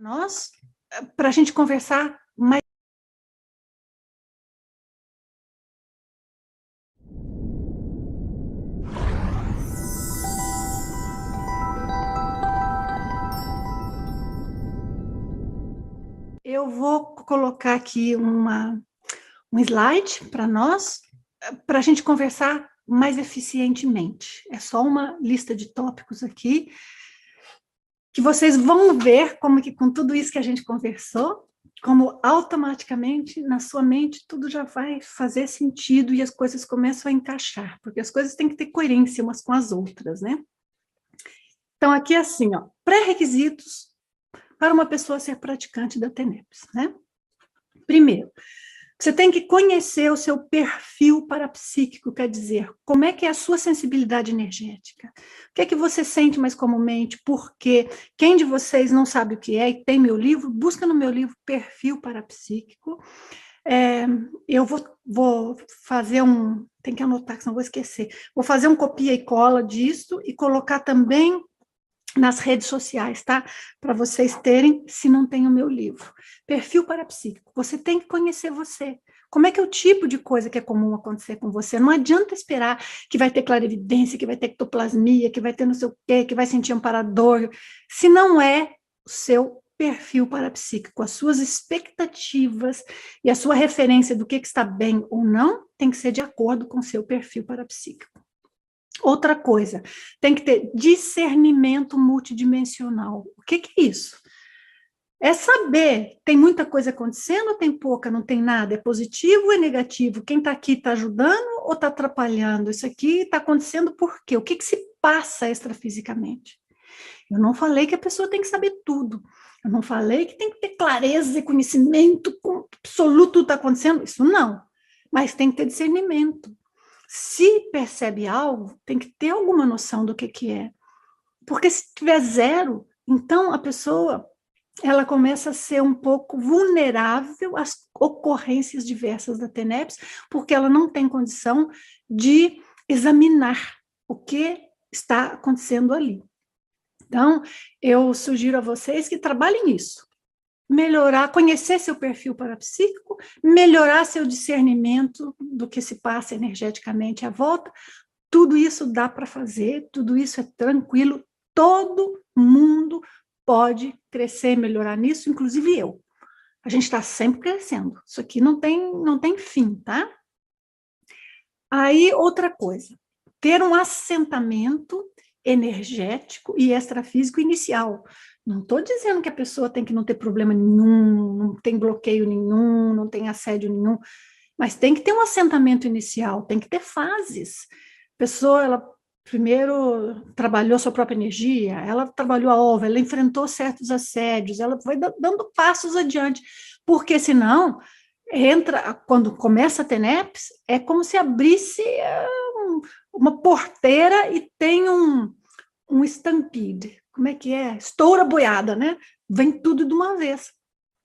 nós, para a gente conversar mais. Eu vou colocar aqui um slide para nós, para a gente conversar mais eficientemente. É só uma lista de tópicos aqui, que vocês vão ver como que com tudo isso que a gente conversou, como automaticamente na sua mente tudo já vai fazer sentido e as coisas começam a encaixar, porque as coisas têm que ter coerência umas com as outras, né? Então, aqui é assim, ó, pré-requisitos para uma pessoa ser praticante da TENEPS, né? Primeiro, você tem que conhecer o seu perfil parapsíquico, quer dizer, como é que é a sua sensibilidade energética. O que é que você sente mais comumente, por quê? Quem de vocês não sabe o que é e tem meu livro, busca no meu livro Perfil Parapsíquico. Eu vou fazer tem que anotar, que senão vou esquecer. Vou fazer um copia e cola disso e colocar também nas redes sociais, tá? Para vocês terem, se não tem o meu livro. Perfil parapsíquico. Você tem que conhecer você. Como é que é o tipo de coisa que é comum acontecer com você? Não adianta esperar que vai ter clarividência, que vai ter ectoplasmia, que vai ter não sei o quê, que vai sentir amparador. Se não é o seu perfil parapsíquico, as suas expectativas e a sua referência do que está bem ou não, tem que ser de acordo com o seu perfil parapsíquico. Outra coisa, tem que ter discernimento multidimensional. O que é isso? É saber, tem muita coisa acontecendo ou tem pouca, não tem nada? É positivo ou é negativo? Quem está aqui está ajudando ou está atrapalhando? Isso aqui está acontecendo por quê? O que se passa extrafisicamente? Eu não falei que a pessoa tem que saber tudo. Eu não falei que tem que ter clareza e conhecimento absoluto do que está acontecendo. Isso não. Mas tem que ter discernimento. Se percebe algo, tem que ter alguma noção do que é. Porque se tiver zero, então a pessoa ela começa a ser um pouco vulnerável às ocorrências diversas da TENEPS, porque ela não tem condição de examinar o que está acontecendo ali. Então, eu sugiro a vocês que trabalhem nisso. Melhorar, conhecer seu perfil parapsíquico, melhorar seu discernimento do que se passa energeticamente à volta, tudo isso dá para fazer, tudo isso é tranquilo, todo mundo pode crescer e melhorar nisso, inclusive eu. A gente está sempre crescendo, isso aqui não tem fim, tá? Aí, outra coisa, ter um assentamento energético e extrafísico inicial. Não estou dizendo que a pessoa tem que não ter problema nenhum, não tem bloqueio nenhum, não tem assédio nenhum, mas tem que ter um assentamento inicial, tem que ter fases. A pessoa, ela primeiro trabalhou sua própria energia, ela trabalhou a ova, ela enfrentou certos assédios, ela foi dando passos adiante, porque senão quando começa a TENEPS, é como se abrisse uma porteira e tem um stampede. Como é que é? Estoura a boiada, né? Vem tudo de uma vez.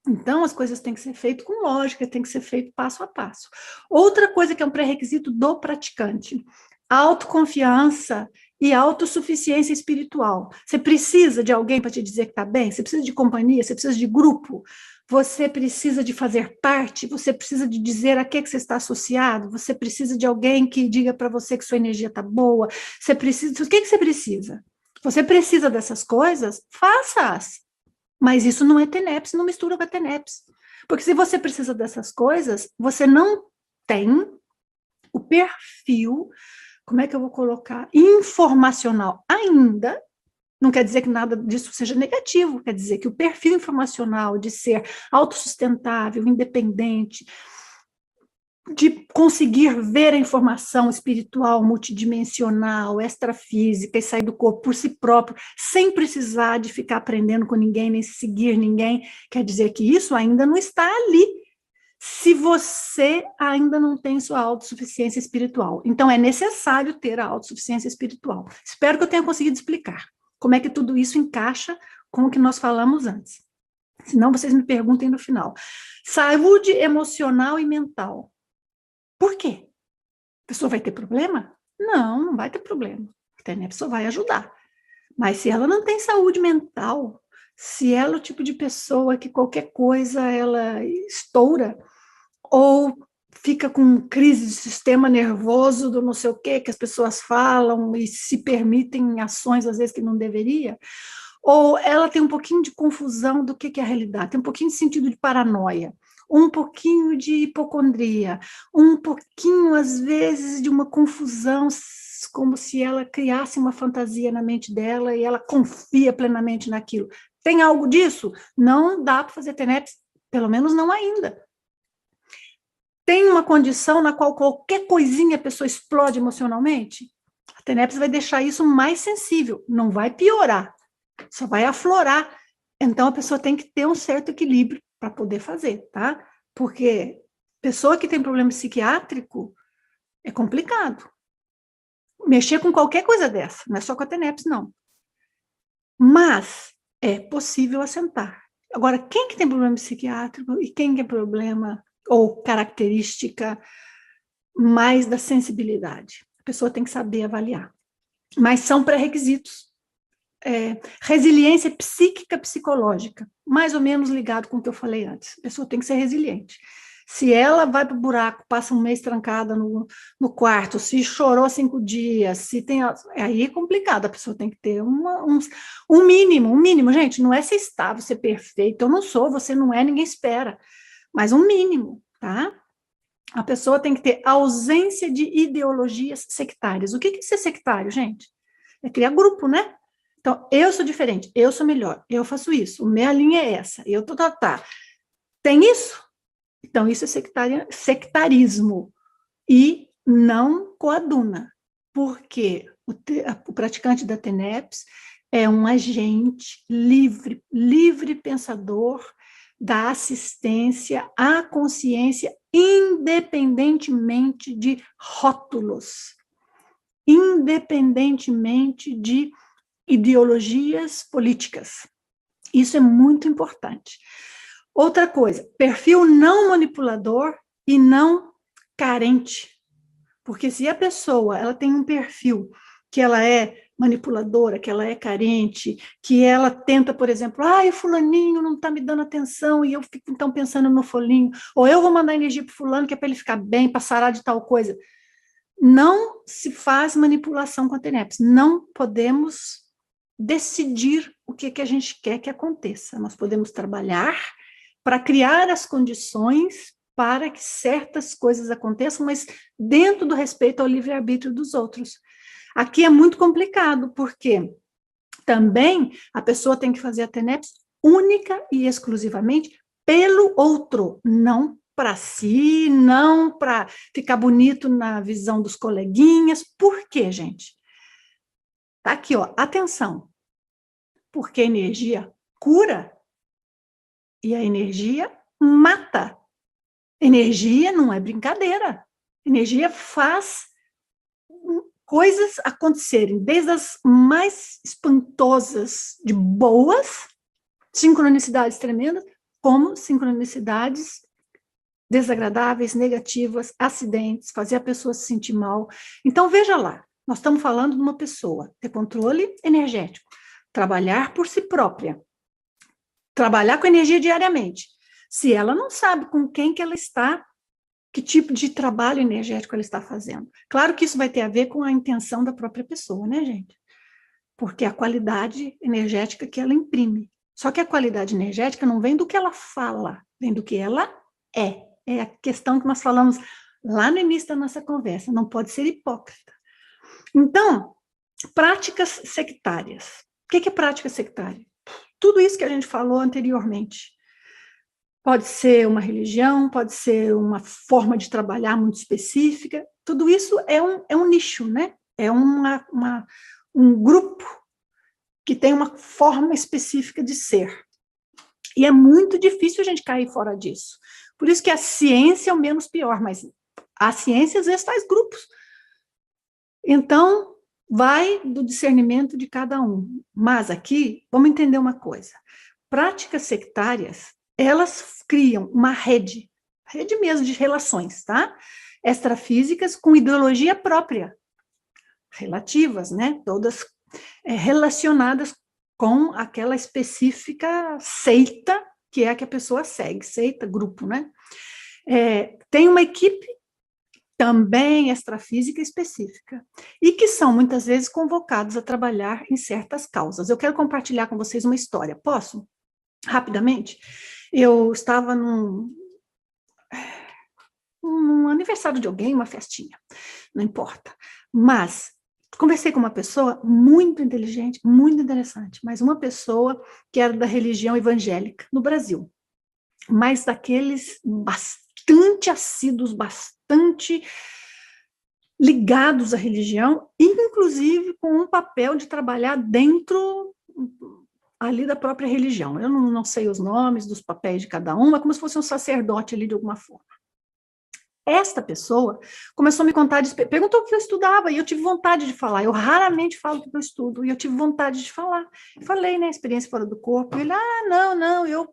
Então, as coisas têm que ser feitas com lógica, tem que ser feito passo a passo. Outra coisa que é um pré-requisito do praticante, autoconfiança e autossuficiência espiritual. Você precisa de alguém para te dizer que está bem? Você precisa de companhia? Você precisa de grupo? Você precisa de fazer parte? Você precisa de dizer a que você está associado? Você precisa de alguém que diga para você que sua energia está boa? Você precisa... O que você precisa? Você precisa dessas coisas? Faça-as. Mas isso não é TENEPS, não mistura com a TENEPS. Porque se você precisa dessas coisas, você não tem o perfil, como é que eu vou colocar? Informacional ainda. Não quer dizer que nada disso seja negativo, quer dizer que o perfil informacional de ser autossustentável, independente, de conseguir ver a informação espiritual, multidimensional, extrafísica e sair do corpo por si próprio, sem precisar de ficar aprendendo com ninguém, nem seguir ninguém, quer dizer que isso ainda não está ali, se você ainda não tem sua autossuficiência espiritual. Então, é necessário ter a autossuficiência espiritual. Espero que eu tenha conseguido explicar como é que tudo isso encaixa com o que nós falamos antes. Senão, vocês me perguntem no final. Saúde emocional e mental. Por quê? A pessoa vai ter problema? Não, não vai ter problema. A pessoa vai ajudar. Mas se ela não tem saúde mental, Se ela é o tipo de pessoa que qualquer coisa ela estoura, ou fica com crise de sistema nervoso do não sei o quê, que as pessoas falam e se permitem ações às vezes que não deveria, ou ela tem um pouquinho de confusão do que é a realidade, tem um pouquinho de sentido de paranoia, um pouquinho de hipocondria, um pouquinho, às vezes, de uma confusão, como se ela criasse uma fantasia na mente dela e ela confia plenamente naquilo. Tem algo disso? Não dá para fazer TENEPS, pelo menos não ainda. Tem uma condição na qual qualquer coisinha a pessoa explode emocionalmente? A TENEPS vai deixar isso mais sensível, não vai piorar, só vai aflorar. Então, a pessoa tem que ter um certo equilíbrio para poder fazer, tá? Porque pessoa que tem problema psiquiátrico é complicado. Mexer com qualquer coisa dessa, não é só com a TENEPS, não. Mas é possível assentar. Agora, quem que tem problema psiquiátrico e quem que tem problema ou característica mais da sensibilidade? A pessoa tem que saber avaliar. Mas são pré-requisitos. Resiliência psíquica psicológica, mais ou menos ligado com o que eu falei antes. A pessoa tem que ser resiliente. Se ela vai para o buraco, passa um mês trancada no quarto, se chorou 5 dias, se tem. Aí é complicado, a pessoa tem que ter um mínimo, gente, não é ser estável, ser perfeito. Eu não sou, você não é, ninguém espera. Mas um mínimo, tá? A pessoa tem que ter ausência de ideologias sectárias. O que é ser sectário, gente? É criar grupo, né? Então, eu sou diferente, eu sou melhor, eu faço isso, minha linha é essa, eu tá. Tem isso? Então, isso é sectarismo e não coaduna, porque o praticante da TENEPS é um agente livre pensador da assistência à consciência, independentemente de rótulos, independentemente de ideologias políticas. Isso é muito importante. Outra coisa, perfil não manipulador e não carente. Porque se a pessoa ela tem um perfil que ela é manipuladora, que ela é carente, que ela tenta, por exemplo, o fulaninho não está me dando atenção e eu fico então pensando no folinho, ou eu vou mandar energia para o fulano que é para ele ficar bem, para sarar de tal coisa. Não se faz manipulação com a TENEPS. Não podemos decidir o que a gente quer que aconteça. Nós podemos trabalhar para criar as condições para que certas coisas aconteçam, mas dentro do respeito ao livre-arbítrio dos outros. Aqui é muito complicado, porque também a pessoa tem que fazer a TENEPS única e exclusivamente pelo outro, não para si, não para ficar bonito na visão dos coleguinhas. Por quê, gente? Tá aqui, ó, atenção. Porque a energia cura e a energia mata. Energia não é brincadeira. Energia faz coisas acontecerem, desde as mais espantosas de boas, sincronicidades tremendas, como sincronicidades desagradáveis, negativas, acidentes, fazer a pessoa se sentir mal. Então, veja lá, nós estamos falando de uma pessoa ter controle energético, trabalhar por si própria, trabalhar com energia diariamente. Se ela não sabe com quem que ela está, que tipo de trabalho energético ela está fazendo. Claro que isso vai ter a ver com a intenção da própria pessoa, né, gente? Porque a qualidade energética que ela imprime. Só que a qualidade energética não vem do que ela fala, vem do que ela é. É a questão que nós falamos lá no início da nossa conversa, não pode ser hipócrita. Então, práticas sectárias. O que é prática sectária? Tudo isso que a gente falou anteriormente. Pode ser uma religião, pode ser uma forma de trabalhar muito específica. Tudo isso é um nicho, né? É um grupo que tem uma forma específica de ser. E é muito difícil a gente cair fora disso. Por isso que a ciência é o menos pior, mas a ciência às vezes faz grupos. Então, vai do discernimento de cada um. Mas aqui, vamos entender uma coisa. Práticas sectárias, elas criam uma rede mesmo de relações, tá? Extrafísicas com ideologia própria, relativas, né? Todas relacionadas com aquela específica seita que é a que a pessoa segue, seita, grupo, né? Tem uma equipe também extrafísica específica, e que são muitas vezes convocados a trabalhar em certas causas. Eu quero compartilhar com vocês uma história, posso? Rapidamente? Eu estava num aniversário de alguém, uma festinha, não importa, mas conversei com uma pessoa muito inteligente, muito interessante, mas uma pessoa que era da religião evangélica no Brasil, mas daqueles bastante assíduos, bastante ligados à religião, inclusive com um papel de trabalhar dentro ali da própria religião. Eu não sei os nomes dos papéis de cada um, mas como se fosse um sacerdote ali de alguma forma. Esta pessoa começou a me contar, perguntou o que eu estudava, e eu tive vontade de falar. Eu raramente falo o que eu estudo, e eu tive vontade de falar. Eu falei, né, experiência fora do corpo. Ele, não, eu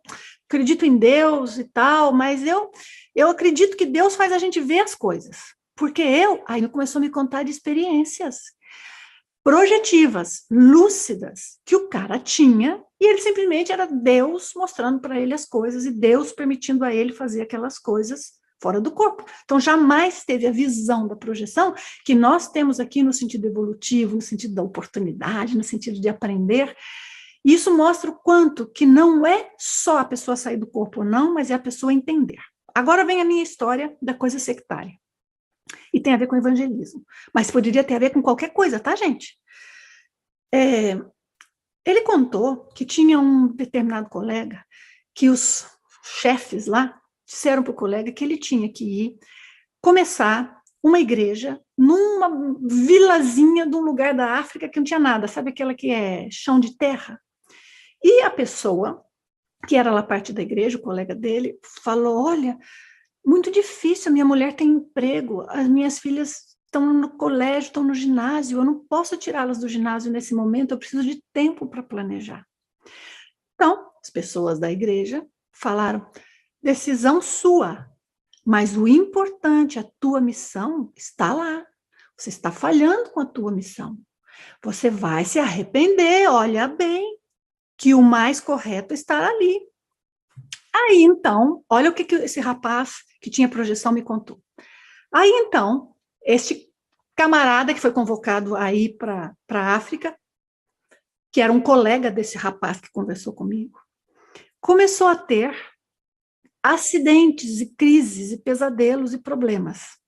acredito em Deus e tal, mas eu acredito que Deus faz a gente ver as coisas. Porque aí ele começou a me contar de experiências projetivas, lúcidas, que o cara tinha, e ele simplesmente era Deus mostrando para ele as coisas, e Deus permitindo a ele fazer aquelas coisas fora do corpo. Então, jamais teve a visão da projeção que nós temos aqui no sentido evolutivo, no sentido da oportunidade, no sentido de aprender. Isso mostra o quanto que não é só a pessoa sair do corpo ou não, mas é a pessoa entender. Agora vem a minha história da coisa sectária. E tem a ver com evangelismo. Mas poderia ter a ver com qualquer coisa, tá, gente? Ele contou que tinha um determinado colega que os chefes lá disseram para o colega que ele tinha que ir começar uma igreja numa vilazinha de um lugar da África que não tinha nada, sabe aquela que é chão de terra? E a pessoa, que era lá parte da igreja, o colega dele, falou, olha, muito difícil, minha mulher tem emprego, as minhas filhas estão no colégio, estão no ginásio, eu não posso tirá-las do ginásio nesse momento, eu preciso de tempo para planejar. Então, as pessoas da igreja falaram, decisão sua, mas o importante, a tua missão está lá. Você está falhando com a tua missão. Você vai se arrepender, olha bem, que o mais correto é estar ali. Aí, então, olha o que esse rapaz que tinha projeção me contou. Aí, então, este camarada que foi convocado aí para a África, que era um colega desse rapaz que conversou comigo, começou a ter acidentes e crises e pesadelos e problemas.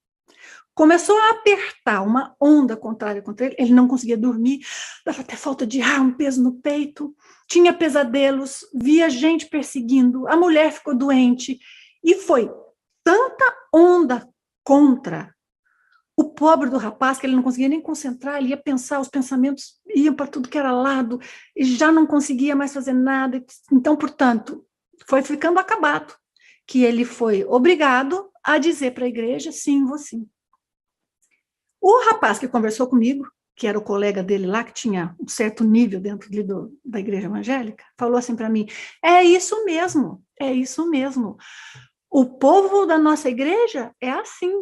Começou a apertar uma onda contrária contra ele, ele não conseguia dormir, dava até falta de ar, um peso no peito, tinha pesadelos, via gente perseguindo, a mulher ficou doente, e foi tanta onda contra o pobre do rapaz que ele não conseguia nem concentrar, ele ia pensar, os pensamentos iam para tudo que era lado, e já não conseguia mais fazer nada, então, portanto, foi ficando acabado, que ele foi obrigado a dizer para a igreja, sim, vou sim. O rapaz que conversou comigo, que era o colega dele lá, que tinha um certo nível dentro da igreja evangélica, falou assim para mim, é isso mesmo. O povo da nossa igreja é assim,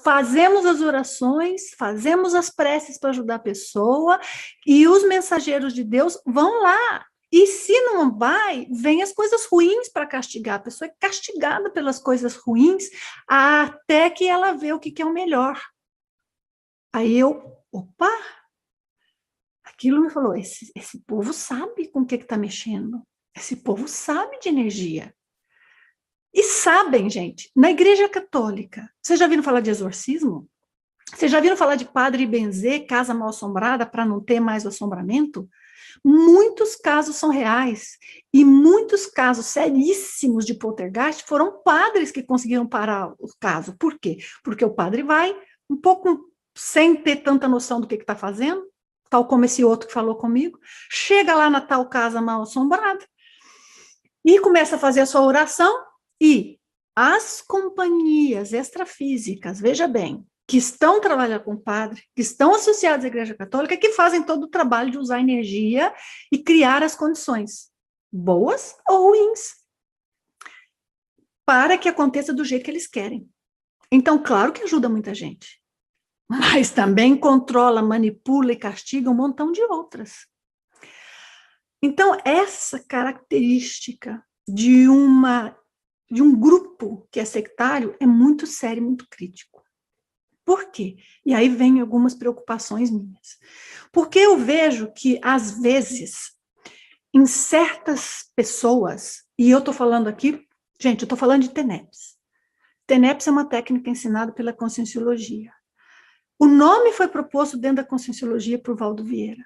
fazemos as orações, fazemos as preces para ajudar a pessoa, e os mensageiros de Deus vão lá. E se não vai, vem as coisas ruins para castigar. A pessoa é castigada pelas coisas ruins até que ela vê o que é o melhor. Aí opa, aquilo me falou, esse povo sabe com o que está mexendo, esse povo sabe de energia. E sabem, gente, na igreja católica, vocês já viram falar de exorcismo? Vocês já viram falar de padre benzer, casa mal assombrada para não ter mais o assombramento? Muitos casos são reais, e muitos casos seríssimos de poltergeist foram padres que conseguiram parar o caso. Por quê? Porque o padre vai um pouco sem ter tanta noção do que está fazendo, tal como esse outro que falou comigo, chega lá na tal casa mal assombrada e começa a fazer a sua oração, e as companhias extrafísicas, veja bem, que estão trabalhando com o padre, que estão associados à Igreja Católica, que fazem todo o trabalho de usar energia e criar as condições, boas ou ruins, para que aconteça do jeito que eles querem. Então, claro que ajuda muita gente, mas também controla, manipula e castiga um montão de outras. Então, essa característica de um grupo que é sectário é muito sério, muito crítico. Por quê? E aí vem algumas preocupações minhas. Porque eu vejo que, às vezes, em certas pessoas, e eu estou falando aqui, gente, eu estou falando de TENEPS. TENEPS é uma técnica ensinada pela Conscienciologia. O nome foi proposto dentro da Conscienciologia por Valdo Vieira.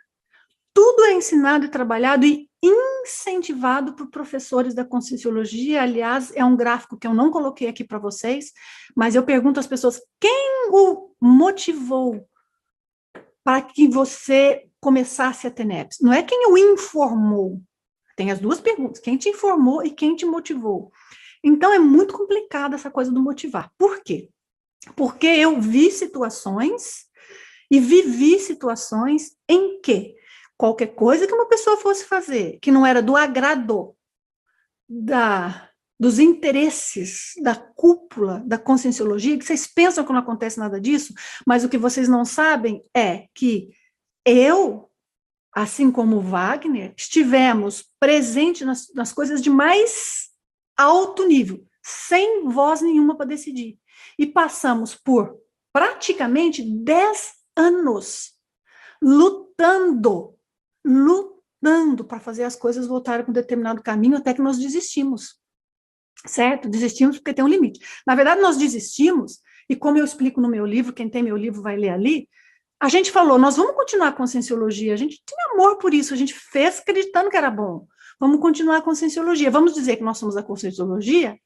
Tudo é ensinado e trabalhado e incentivado por professores da Conscienciologia. Aliás, é um gráfico que eu não coloquei aqui para vocês, mas eu pergunto às pessoas, quem o motivou para que você começasse a TENEPS? Não é quem o informou. Tem as duas perguntas, quem te informou e quem te motivou. Então, é muito complicada essa coisa do motivar. Por quê? Porque eu vi situações e vivi situações em que qualquer coisa que uma pessoa fosse fazer, que não era do agrado dos interesses da cúpula da Conscienciologia, que vocês pensam que não acontece nada disso, mas o que vocês não sabem é que eu, assim como o Wagner, estivemos presentes nas coisas de mais alto nível, sem voz nenhuma para decidir. E passamos por praticamente 10 anos lutando para fazer as coisas voltarem para um determinado caminho, até que nós desistimos, certo? Desistimos porque tem um limite. Na verdade, nós desistimos, e como eu explico no meu livro, quem tem meu livro vai ler ali, a gente falou, nós vamos continuar com a Conscienciologia, a gente tinha amor por isso, a gente fez acreditando que era bom, vamos continuar com a Conscienciologia, vamos dizer que nós somos a Conscienciologia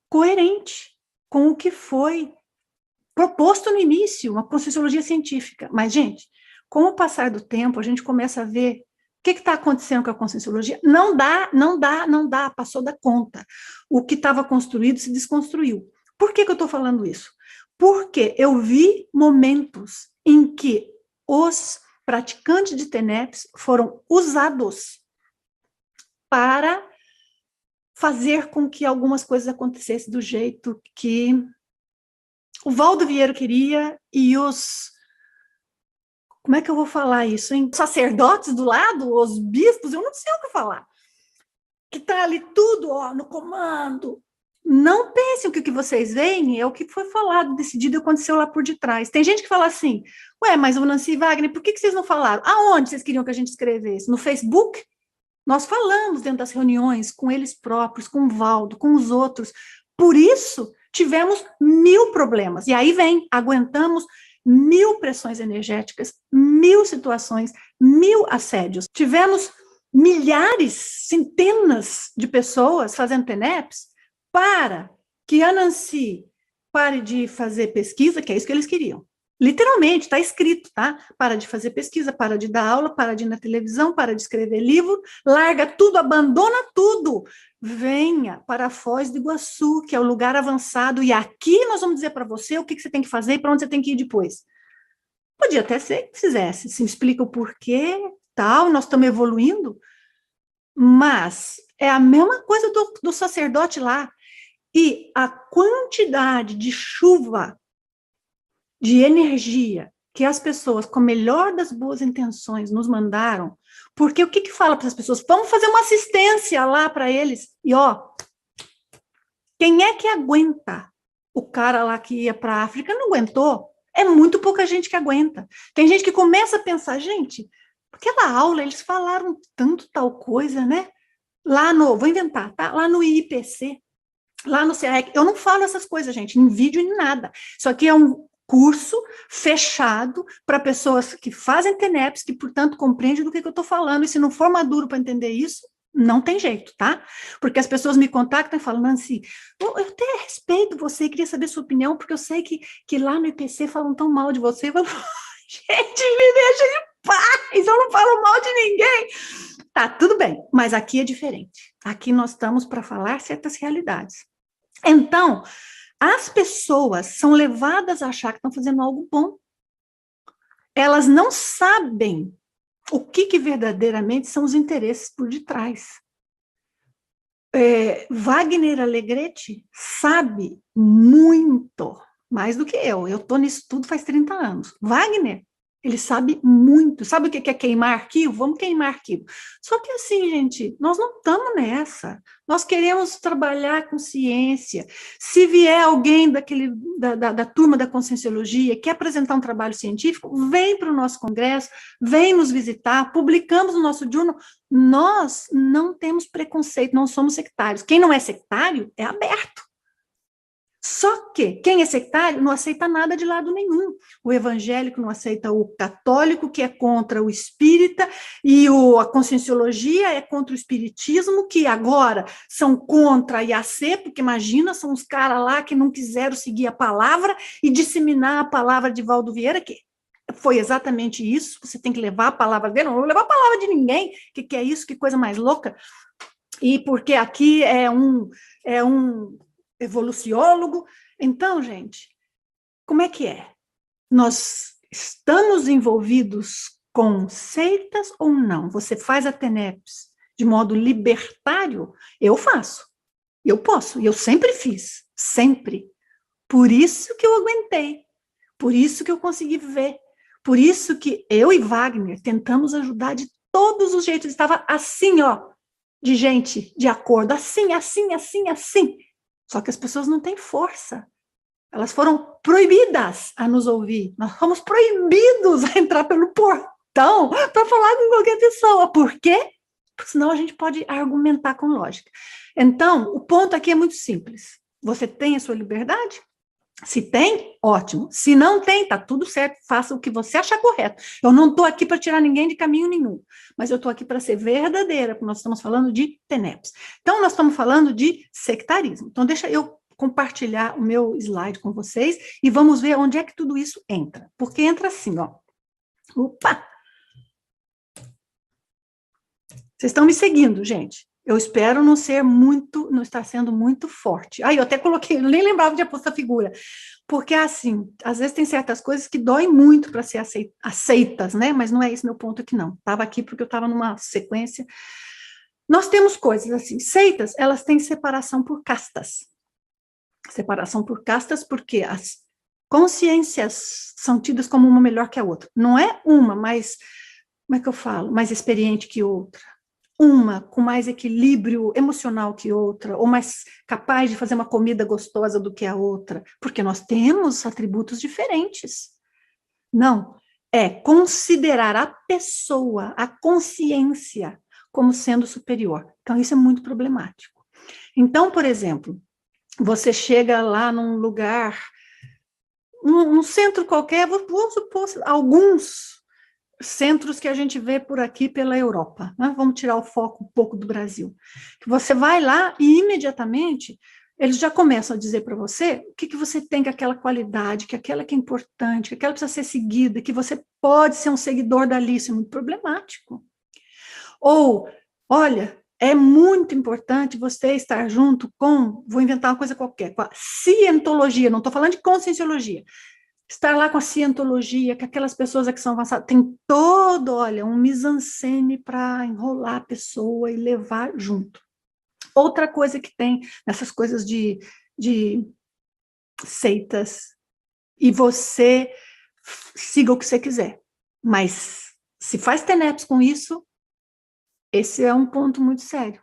coerente com o que foi proposto no início, uma Conscienciologia científica. Mas, gente, com o passar do tempo, a gente começa a ver o que está acontecendo com a Conscienciologia. Não dá, passou da conta. O que estava construído se desconstruiu. Por que eu estou falando isso? Porque eu vi momentos em que os praticantes de TENEPS foram usados para fazer com que algumas coisas acontecessem do jeito que o Valdo Vieira queria e os... Como é que eu vou falar isso, hein? Os sacerdotes do lado, os bispos, eu não sei o que falar. Que está ali tudo, ó, no comando. Não pensem que o que vocês veem é o que foi falado, decidido, aconteceu lá por detrás. Tem gente que fala assim, ué, mas o Nancy Wagner, por que vocês não falaram? Aonde vocês queriam que a gente escrevesse? No Facebook? Nós falamos dentro das reuniões com eles próprios, com o Valdo, com os outros. Por isso, tivemos 1000 problemas. E aí vem, aguentamos 1000 pressões energéticas, 1000 situações, 1000 assédios. Tivemos milhares, centenas de pessoas fazendo TENEPS para que a Nancy pare de fazer pesquisa, que é isso que eles queriam. Literalmente, está escrito, tá? Para de fazer pesquisa, para de dar aula, para de ir na televisão, para de escrever livro, larga tudo, abandona tudo. Venha para a Foz do Iguaçu, que é o lugar avançado, e aqui nós vamos dizer para você o que você tem que fazer e para onde você tem que ir depois. Podia até ser que fizesse, se explica o porquê, tal, nós estamos evoluindo, mas é a mesma coisa do sacerdote lá. E a quantidade de chuva, de energia que as pessoas, com a melhor das boas intenções, nos mandaram, porque o que fala para as pessoas? Vamos fazer uma assistência lá para eles. E, ó, quem é que aguenta? O cara lá que ia para a África não aguentou. É muito pouca gente que aguenta. Tem gente que começa a pensar, gente, aquela aula, eles falaram tanto tal coisa, né? Lá no, vou inventar, tá? Lá no IPC, lá no CAEC, eu não falo essas coisas, gente, em vídeo nem nada. Isso aqui é um curso fechado para pessoas que fazem TENEPS, que, portanto, compreendem do que eu estou falando, e se não for maduro para entender isso, não tem jeito, tá? Porque as pessoas me contactam e falam, Nancy, eu até respeito você, queria saber sua opinião, porque eu sei que lá no IPC falam tão mal de você. Eu falo, gente, me deixa em paz, eu não falo mal de ninguém. Tá, tudo bem, mas aqui é diferente. Aqui nós estamos para falar certas realidades. Então, as pessoas são levadas a achar que estão fazendo algo bom. Elas não sabem o que verdadeiramente são os interesses por detrás. Wagner Alegretti sabe muito, mais do que eu. Eu estou nisso tudo faz 30 anos. Wagner Ele sabe muito. Sabe o que é queimar arquivo? Vamos queimar arquivo. Só que assim, gente, nós não estamos nessa. Nós queremos trabalhar com ciência. Se vier alguém da turma da Conscienciologia, quer apresentar um trabalho científico, vem para o nosso congresso, vem nos visitar, publicamos no nosso journal. Nós não temos preconceito, não somos sectários. Quem não é sectário é aberto. Só que quem é sectário não aceita nada de lado nenhum. O evangélico não aceita o católico, que é contra o espírita, e a conscienciologia é contra o espiritismo, que agora são contra a IAC, porque imagina, são os caras lá que não quiseram seguir a palavra e disseminar a palavra de Valdo Vieira, que foi exatamente isso, você tem que levar a palavra dele, não vou levar a palavra de ninguém, que é isso, que coisa mais louca, e porque aqui é um evoluciólogo. Então, gente, como é que é? Nós estamos envolvidos com seitas ou não? Você faz a TENEPS de modo libertário? Eu faço, eu posso, e eu sempre fiz, sempre. Por isso que eu aguentei, por isso que eu consegui viver, por isso que eu e Wagner tentamos ajudar de todos os jeitos. Estava assim, ó, de gente de acordo, assim, assim, assim, assim. Só que as pessoas não têm força. Elas foram proibidas a nos ouvir. Nós fomos proibidos a entrar pelo portão para falar com qualquer pessoa. Por quê? Porque senão a gente pode argumentar com lógica. Então, o ponto aqui é muito simples. Você tem a sua liberdade? Se tem, ótimo. Se não tem, tá tudo certo. Faça o que você achar correto. Eu não estou aqui para tirar ninguém de caminho nenhum, mas eu estou aqui para ser verdadeira, porque nós estamos falando de TENEPS. Então, nós estamos falando de sectarismo. Então, deixa eu compartilhar o meu slide com vocês e vamos ver onde é que tudo isso entra. Porque entra assim, ó. Opa! Vocês estão me seguindo, gente? Eu espero não estar sendo muito forte. Aí eu até coloquei, eu nem lembrava de pôr essa figura. Porque, assim, às vezes tem certas coisas que doem muito para ser aceitas, né? Mas não é esse meu ponto aqui, não. Estava aqui porque eu estava numa sequência. Nós temos coisas assim, seitas, elas têm separação por castas. Separação por castas porque as consciências são tidas como uma melhor que a outra. Não é uma mais, como é que eu falo? Mais experiente que outra. Uma com mais equilíbrio emocional que outra, ou mais capaz de fazer uma comida gostosa do que a outra, porque nós temos atributos diferentes. Não, é considerar a pessoa, a consciência, como sendo superior. Então, isso é muito problemático. Então, por exemplo, você chega lá num lugar, num centro qualquer, vou supor, alguns centros que a gente vê por aqui pela Europa, né? Vamos tirar o foco um pouco do Brasil. Você vai lá e imediatamente eles já começam a dizer para você o que você tem, que aquela qualidade, que aquela que é importante, que aquela precisa ser seguida, que você pode ser um seguidor dali. Isso é muito problemático. Ou, olha, é muito importante você estar junto com, vou inventar uma coisa qualquer, com a cientologia, não estou falando de conscienciologia, estar lá com a cientologia, que aquelas pessoas que são avançadas, tem todo, olha, um mise-en-scène para enrolar a pessoa e levar junto. Outra coisa que tem nessas coisas de seitas, e você siga o que você quiser, mas se faz TENEPS com isso, esse é um ponto muito sério.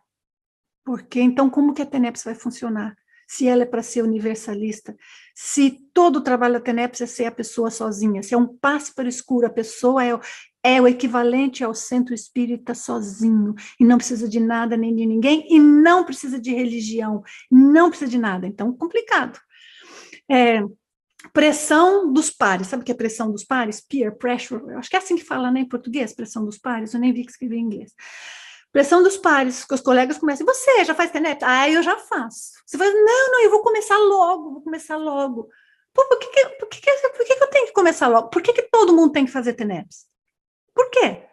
Porque, então, como que a TENEPS vai funcionar? Se ela é para ser universalista, se todo o trabalho da TENEPS é ser a pessoa sozinha, se é um passe para o escuro, a pessoa é o equivalente ao centro espírita sozinho, e não precisa de nada nem de ninguém, e não precisa de religião, não precisa de nada. Então, complicado. Pressão dos pares, sabe o que é pressão dos pares? Peer pressure, eu acho que é assim que fala, né, em português, pressão dos pares, eu nem vi que escrevi em inglês. Pressão dos pares, que os colegas começam, você já faz TENEPS? Ah, eu já faço. Você fala, não, eu vou começar logo. Pô, por que eu tenho que começar logo? Por que todo mundo tem que fazer TENEPS? Por quê?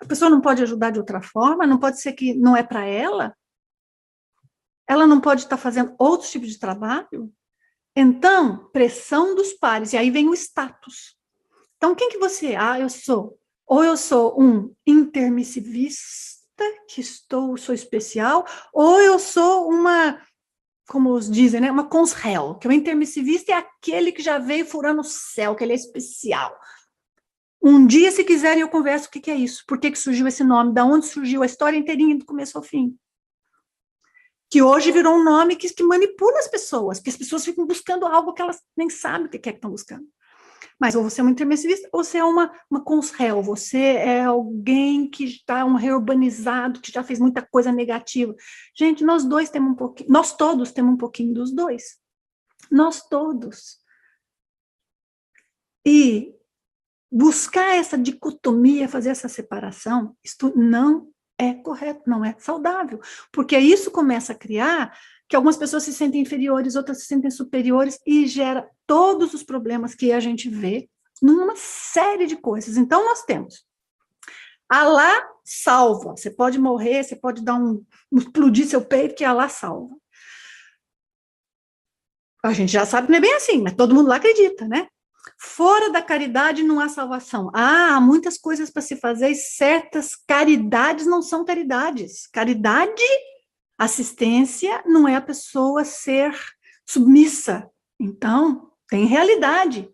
A pessoa não pode ajudar de outra forma? Não pode ser que não é para ela? Ela não pode estar fazendo outros tipos de trabalho? Então, pressão dos pares, e aí vem o status. Então, quem que você é? Ah, eu sou. Ou eu sou um intermissivista, que sou especial, ou eu sou uma, como os dizem, né, uma consréu, que o intermissivista é aquele que já veio furando o céu, que ele é especial. Um dia, se quiserem, eu converso o que é isso, por que surgiu esse nome, da onde surgiu a história inteirinha, do começo ao fim. Que hoje virou um nome que manipula as pessoas, porque as pessoas ficam buscando algo que elas nem sabem o que é que estão buscando. Mas ou você é uma intermissivista, ou você é uma consréu, você é alguém que está um reurbanizado, que já fez muita coisa negativa. Gente, nós dois temos um pouquinho, nós todos temos um pouquinho dos dois. Nós todos. E buscar essa dicotomia, fazer essa separação, isto não é correto, não é saudável, porque isso começa a criar que algumas pessoas se sentem inferiores, outras se sentem superiores, e gera todos os problemas que a gente vê numa série de coisas. Então, nós temos Alá salva, você pode morrer, você pode explodir seu peito, que Alá salva. A gente já sabe que não é bem assim, mas todo mundo lá acredita, né? Fora da caridade não há salvação. Há muitas coisas para se fazer e certas caridades não são caridades. Caridade, assistência, não é a pessoa ser submissa. Então, tem realidade,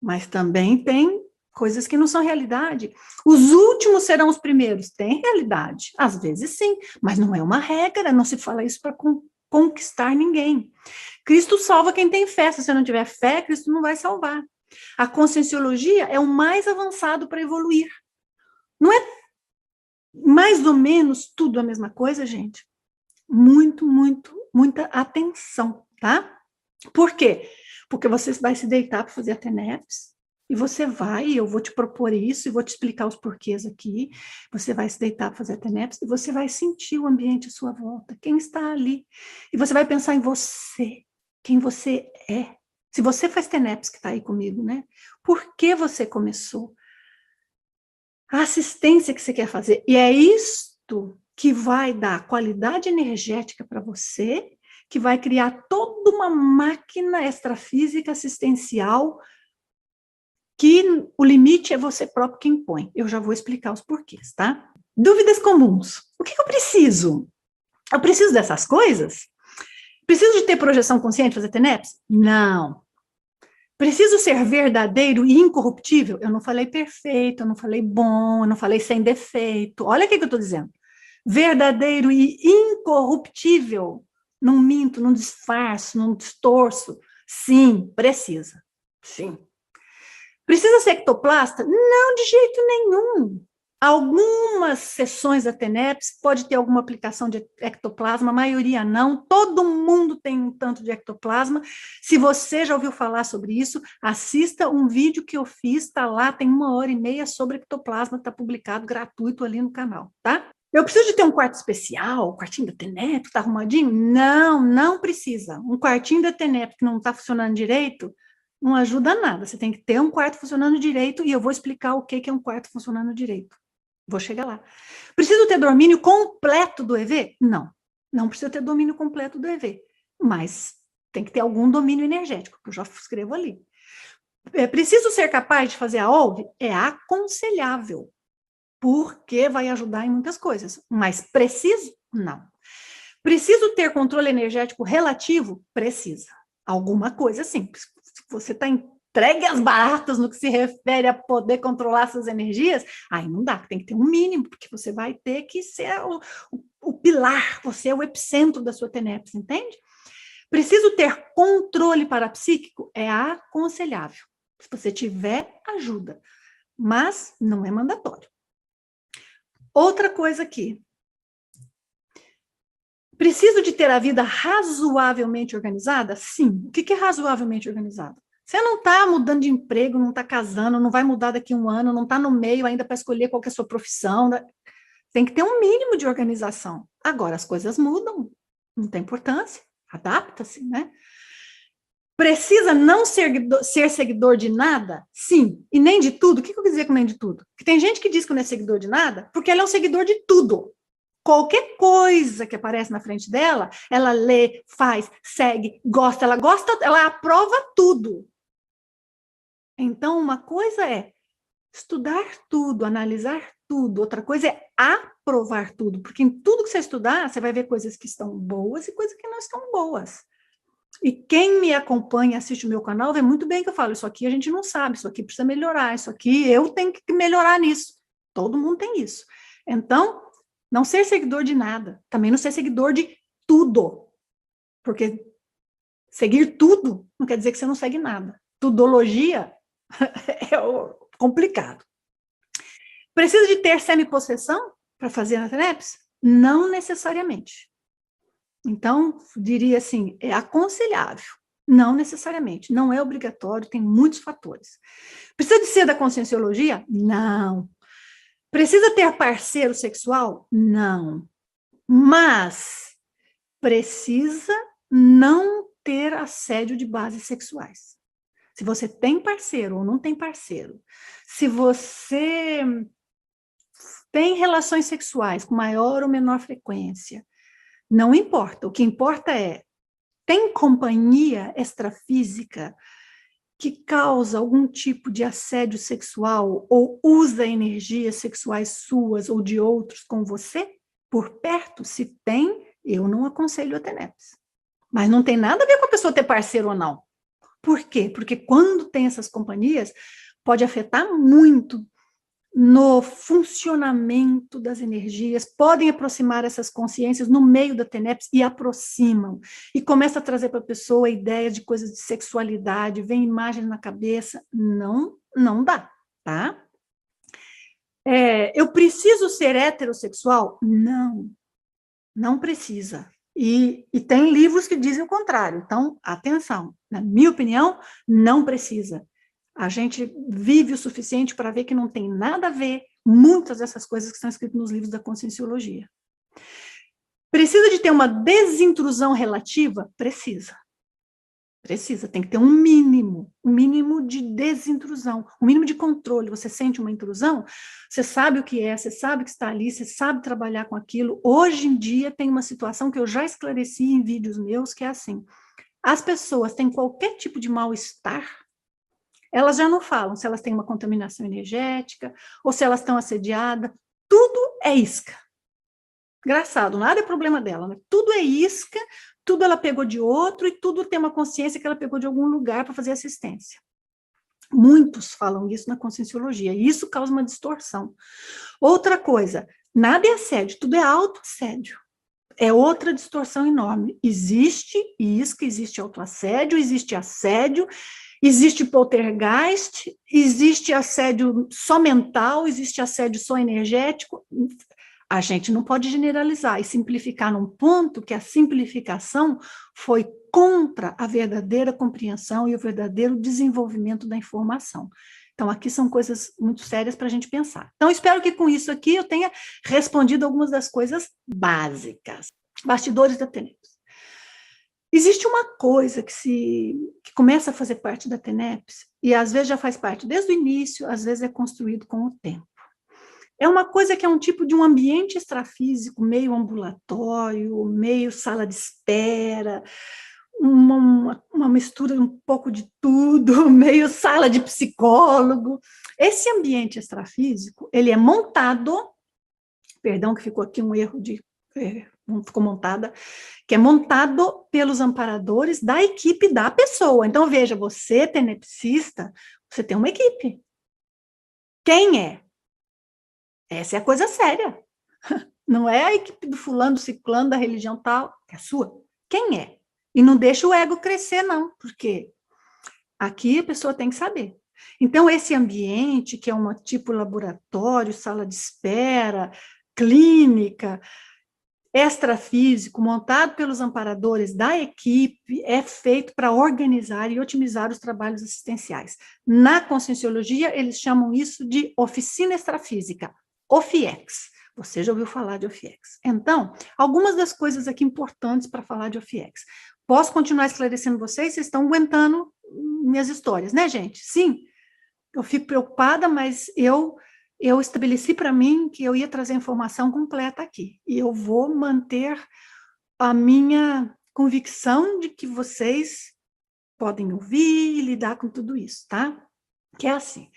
mas também tem coisas que não são realidade. Os últimos serão os primeiros. Tem realidade, às vezes sim, mas não é uma regra, não se fala isso para conquistar ninguém. Cristo salva quem tem fé. Se você não tiver fé, Cristo não vai salvar. A conscienciologia é o mais avançado para evoluir. Não é mais ou menos tudo a mesma coisa, gente? Muita atenção, tá? Por quê? Porque você vai se deitar para fazer a TENEPS, e você vai, eu vou te propor isso, e vou te explicar os porquês aqui, você vai se deitar para fazer a TENEPS, e você vai sentir o ambiente à sua volta, quem está ali, e você vai pensar em você, quem você é. Se você faz TENEPS, que está aí comigo, né? Por que você começou? A assistência que você quer fazer. E é isto que vai dar qualidade energética para você, que vai criar toda uma máquina extrafísica assistencial, que o limite é você próprio quem põe. Eu já vou explicar os porquês, tá? Dúvidas comuns. O que eu preciso? Eu preciso dessas coisas? Preciso de ter projeção consciente, fazer TENEPS? Não. Preciso ser verdadeiro e incorruptível? Eu não falei perfeito, eu não falei bom, eu não falei sem defeito. Olha o que eu estou dizendo. Verdadeiro e incorruptível. Não minto, não disfarço, não distorço. Sim, precisa. Sim. Precisa ser ectoplasta? Não, de jeito nenhum. Algumas sessões da TENEPS pode ter alguma aplicação de ectoplasma, a maioria não. Todo mundo tem um tanto de ectoplasma. Se você já ouviu falar sobre isso, assista um vídeo que eu fiz, está lá, tem 1h30 sobre ectoplasma, está publicado gratuito ali no canal, tá? Eu preciso de ter um quarto especial, um quartinho da TENEPS, está arrumadinho? Não, não precisa. Um quartinho da TENEPS que não está funcionando direito, não ajuda nada. Você tem que ter um quarto funcionando direito, e eu vou explicar o que é um quarto funcionando direito. Vou chegar lá. Preciso ter domínio completo do EV? Não. Não precisa ter domínio completo do EV. Mas tem que ter algum domínio energético, que eu já escrevo ali. Preciso ser capaz de fazer a OLV? É aconselhável, porque vai ajudar em muitas coisas. Mas preciso? Não. Preciso ter controle energético relativo? Precisa. Alguma coisa sim. Se você está entregue às baratas no que se refere a poder controlar suas energias, aí não dá, tem que ter um mínimo, porque você vai ter que ser o pilar, você é o epicentro da sua TENEPS, entende? Preciso ter controle parapsíquico? É aconselhável. Se você tiver, ajuda, mas não é mandatório. Outra coisa aqui. Preciso de ter a vida razoavelmente organizada? Sim. O que é razoavelmente organizado? Você não está mudando de emprego, não está casando, não vai mudar daqui a um ano, não está no meio ainda para escolher qual que é a sua profissão. Tem que ter um mínimo de organização. Agora, as coisas mudam, não tem importância, adapta-se, né? Precisa não ser seguidor de nada? Sim. E nem de tudo? O que eu quis dizer com nem de tudo? Porque tem gente que diz que não é seguidor de nada porque ela é um seguidor de tudo. Qualquer coisa que aparece na frente dela, ela lê, faz, segue, gosta, ela aprova tudo. Então, uma coisa é estudar tudo, analisar tudo, outra coisa é aprovar tudo, porque em tudo que você estudar, você vai ver coisas que estão boas e coisas que não estão boas. E quem me acompanha, assiste o meu canal, vê muito bem que eu falo, isso aqui a gente não sabe, isso aqui precisa melhorar, isso aqui eu tenho que melhorar nisso. Todo mundo tem isso. Então, não ser seguidor de nada, também não ser seguidor de tudo. Porque seguir tudo não quer dizer que você não segue nada. Tudologia é complicado. Precisa de ter semipossessão para fazer a TENEPS? Não necessariamente. Então, diria assim, é aconselhável. Não necessariamente, não é obrigatório, tem muitos fatores. Precisa de ser da conscienciologia? Não. Precisa ter parceiro sexual? Não. Mas precisa não ter assédio de bases sexuais. Se você tem parceiro ou não tem parceiro, se você tem relações sexuais com maior ou menor frequência, não importa. O que importa é, tem companhia extrafísica que causa algum tipo de assédio sexual ou usa energias sexuais suas ou de outros com você por perto? Se tem, eu não aconselho a TENEPS. Mas não tem nada a ver com a pessoa ter parceiro ou não. Por quê? Porque quando tem essas companhias, pode afetar muito no funcionamento das energias, podem aproximar essas consciências no meio da TENEPS e aproximam, e começa a trazer para a pessoa a ideia de coisas de sexualidade, vem imagens na cabeça, não dá, tá? Eu preciso ser heterossexual? Não precisa. E tem livros que dizem o contrário, então, atenção, na minha opinião, não precisa. A gente vive o suficiente para ver que não tem nada a ver muitas dessas coisas que estão escritas nos livros da conscienciologia. Precisa de ter uma desintrusão relativa? Precisa. Precisa, tem que ter um mínimo de desintrusão, um mínimo de controle. Você sente uma intrusão, você sabe o que é, você sabe que está ali, você sabe trabalhar com aquilo. Hoje em dia tem uma situação que eu já esclareci em vídeos meus, que é assim, as pessoas têm qualquer tipo de mal-estar, elas já não falam se elas têm uma contaminação energética, ou se elas estão assediadas, tudo é isca. Engraçado, nada é problema dela, né? Tudo é isca, tudo ela pegou de outro, e tudo tem uma consciência que ela pegou de algum lugar para fazer assistência. Muitos falam isso na conscienciologia, e isso causa uma distorção. Outra coisa, nada é assédio, tudo é autoassédio. É outra distorção enorme. Existe isca, existe autoassédio, existe poltergeist, existe assédio só mental, existe assédio só energético. A gente não pode generalizar e simplificar num ponto que a simplificação foi contra a verdadeira compreensão e o verdadeiro desenvolvimento da informação. Então, aqui são coisas muito sérias para a gente pensar. Então, espero que com isso aqui eu tenha respondido algumas das coisas básicas. Bastidores da TENEPS. Existe uma coisa que começa a fazer parte da TENEPS, e às vezes já faz parte desde o início, às vezes é construído com o tempo. É uma coisa que é um tipo de um ambiente extrafísico, meio ambulatório, meio sala de espera, uma mistura um pouco de tudo, meio sala de psicólogo. Esse ambiente extrafísico, ele é montado, perdão que ficou aqui um erro de... não ficou montada, que é montado pelos amparadores da equipe da pessoa. Então, veja, você, tenepsista, você tem uma equipe. Quem é? Essa é a coisa séria. Não é a equipe do fulano, do ciclano, da religião tal, é a sua. Quem é? E não deixa o ego crescer, não, porque aqui a pessoa tem que saber. Então, esse ambiente, que é um tipo laboratório, sala de espera, clínica, extrafísico, montado pelos amparadores da equipe, é feito para organizar e otimizar os trabalhos assistenciais. Na conscienciologia, eles chamam isso de oficina extrafísica, OFIEX. Você já ouviu falar de OFIEX. Então, algumas das coisas aqui importantes para falar de OFIEX. Posso continuar esclarecendo vocês? Vocês estão aguentando minhas histórias, né, gente? Sim, eu fico preocupada, mas eu estabeleci para mim que eu ia trazer a informação completa aqui. E eu vou manter a minha convicção de que vocês podem ouvir e lidar com tudo isso, tá? Que é assim.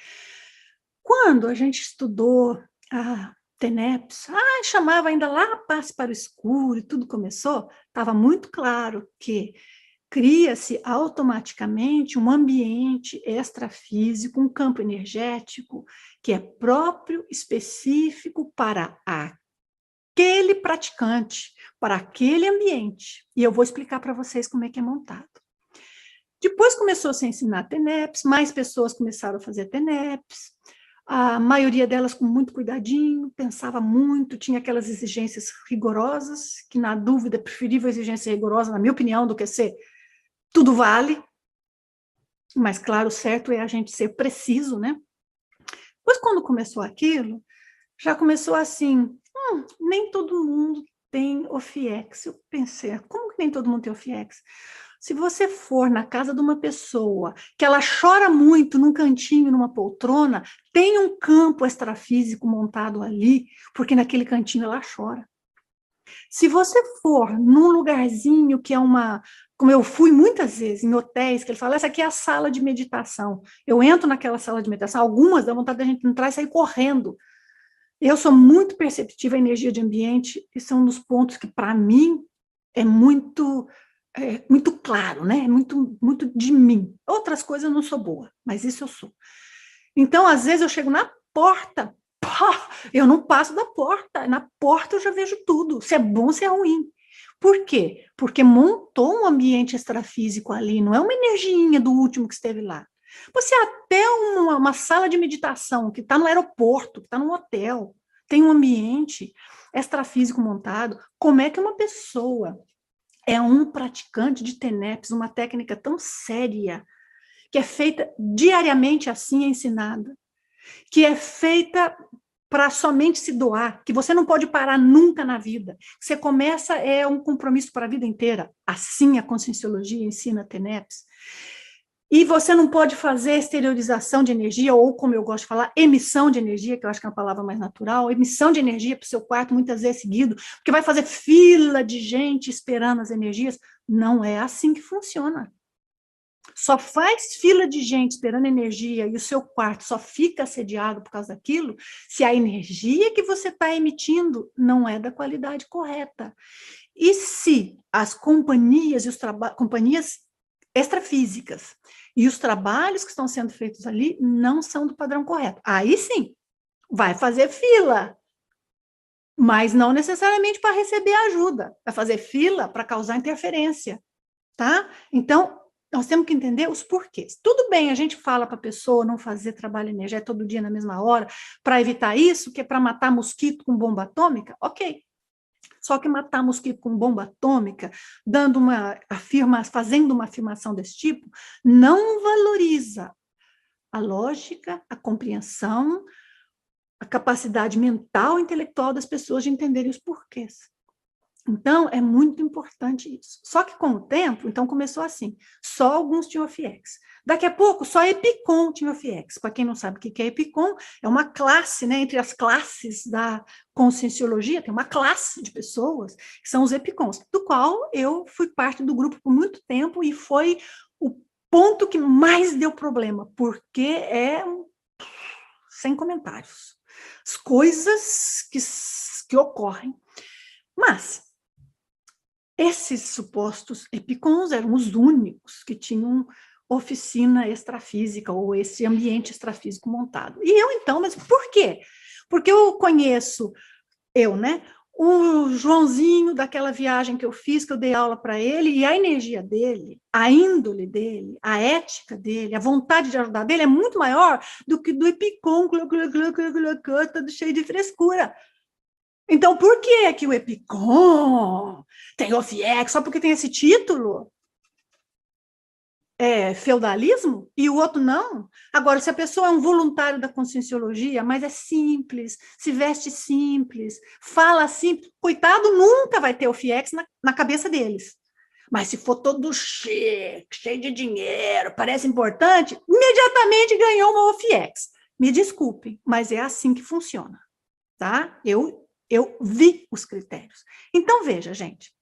Quando a gente estudou a TENEPS, chamava ainda lá Passe para o Escuro, e tudo começou, estava muito claro que cria-se automaticamente um ambiente extrafísico, um campo energético que é próprio, específico para aquele praticante, para aquele ambiente. E eu vou explicar para vocês como é que é montado. Depois começou a se ensinar TENEPS, mais pessoas começaram a fazer TENEPS, a maioria delas com muito cuidadinho, pensava muito, tinha aquelas exigências rigorosas, que na dúvida é preferível a exigência rigorosa, na minha opinião, do que ser tudo vale, mas claro, o certo é a gente ser preciso, né? Pois quando começou aquilo, já começou assim, nem todo mundo tem OFIEX. Eu pensei, como que nem todo mundo tem OFIEX? Se você for na casa de uma pessoa que ela chora muito num cantinho, numa poltrona, tem um campo extrafísico montado ali, porque naquele cantinho ela chora. Se você for num lugarzinho que é como eu fui muitas vezes em hotéis, que ele fala, essa aqui é a sala de meditação. Eu entro naquela sala de meditação, algumas dá vontade da gente entrar e sair correndo. Eu sou muito perceptiva à energia de ambiente, e são um dos pontos que, para mim, é muito claro, né? É muito de mim. Outras coisas eu não sou boa, mas isso eu sou. Então, às vezes, eu chego na porta, eu não passo da porta. Na porta eu já vejo tudo, se é bom, se é ruim. Por quê? Porque montou um ambiente extrafísico ali, não é uma energiinha do último que esteve lá. Você até uma sala de meditação que está no aeroporto, que está num hotel, tem um ambiente extrafísico montado. Como é que uma pessoa é um praticante de TENEPS, uma técnica tão séria, que é feita diariamente assim, é ensinada, que é feita para somente se doar, que você não pode parar nunca na vida. Você começa, é um compromisso para a vida inteira. Assim a Conscienciologia ensina TENEPS. E você não pode fazer exteriorização de energia, ou como eu gosto de falar, emissão de energia, que eu acho que é uma palavra mais natural, emissão de energia para o seu quarto, muitas vezes seguido, porque vai fazer fila de gente esperando as energias. Não é assim que funciona. Só faz fila de gente esperando energia e o seu quarto só fica assediado por causa daquilo, se a energia que você está emitindo não é da qualidade correta. E se as companhias e companhias extrafísicas e os trabalhos que estão sendo feitos ali não são do padrão correto, aí sim, vai fazer fila, mas não necessariamente para receber ajuda, vai fazer fila para causar interferência, tá? Então, nós temos que entender os porquês. Tudo bem, a gente fala para a pessoa não fazer trabalho energético todo dia na mesma hora, para evitar isso, que é para matar mosquito com bomba atômica, ok. Só que matar mosquito com bomba atômica, fazendo uma afirmação desse tipo, não valoriza a lógica, a compreensão, a capacidade mental e intelectual das pessoas de entenderem os porquês. Então, é muito importante isso. Só que com o tempo, então começou assim, só alguns tinham OFIEX. Daqui a pouco, só EPICOM tinha OFIEX. Para quem não sabe o que é EPICOM, é uma classe, né, entre as classes da Conscienciologia, tem uma classe de pessoas, que são os EPICOMs, do qual eu fui parte do grupo por muito tempo e foi o ponto que mais deu problema, porque sem comentários. As coisas que ocorrem. Mas esses supostos EPICONs eram os únicos que tinham oficina extrafísica ou esse ambiente extrafísico montado. E eu, então, mas por quê? Porque eu conheço, né? O Joãozinho daquela viagem que eu fiz, que eu dei aula para ele, e a energia dele, a índole dele, a ética dele, a vontade de ajudar dele é muito maior do que do EPICON, todo cheio de frescura. Então, por que o EPICOM tem OFIEX só porque tem esse título? É feudalismo? E o outro não? Agora, se a pessoa é um voluntário da Conscienciologia, mas é simples, se veste simples, fala simples, coitado, nunca vai ter OFIEX na cabeça deles. Mas se for todo chique, cheio de dinheiro, parece importante, imediatamente ganhou uma OFIEX. Me desculpem, mas é assim que funciona, tá? Eu vi os critérios. Então, veja, gente,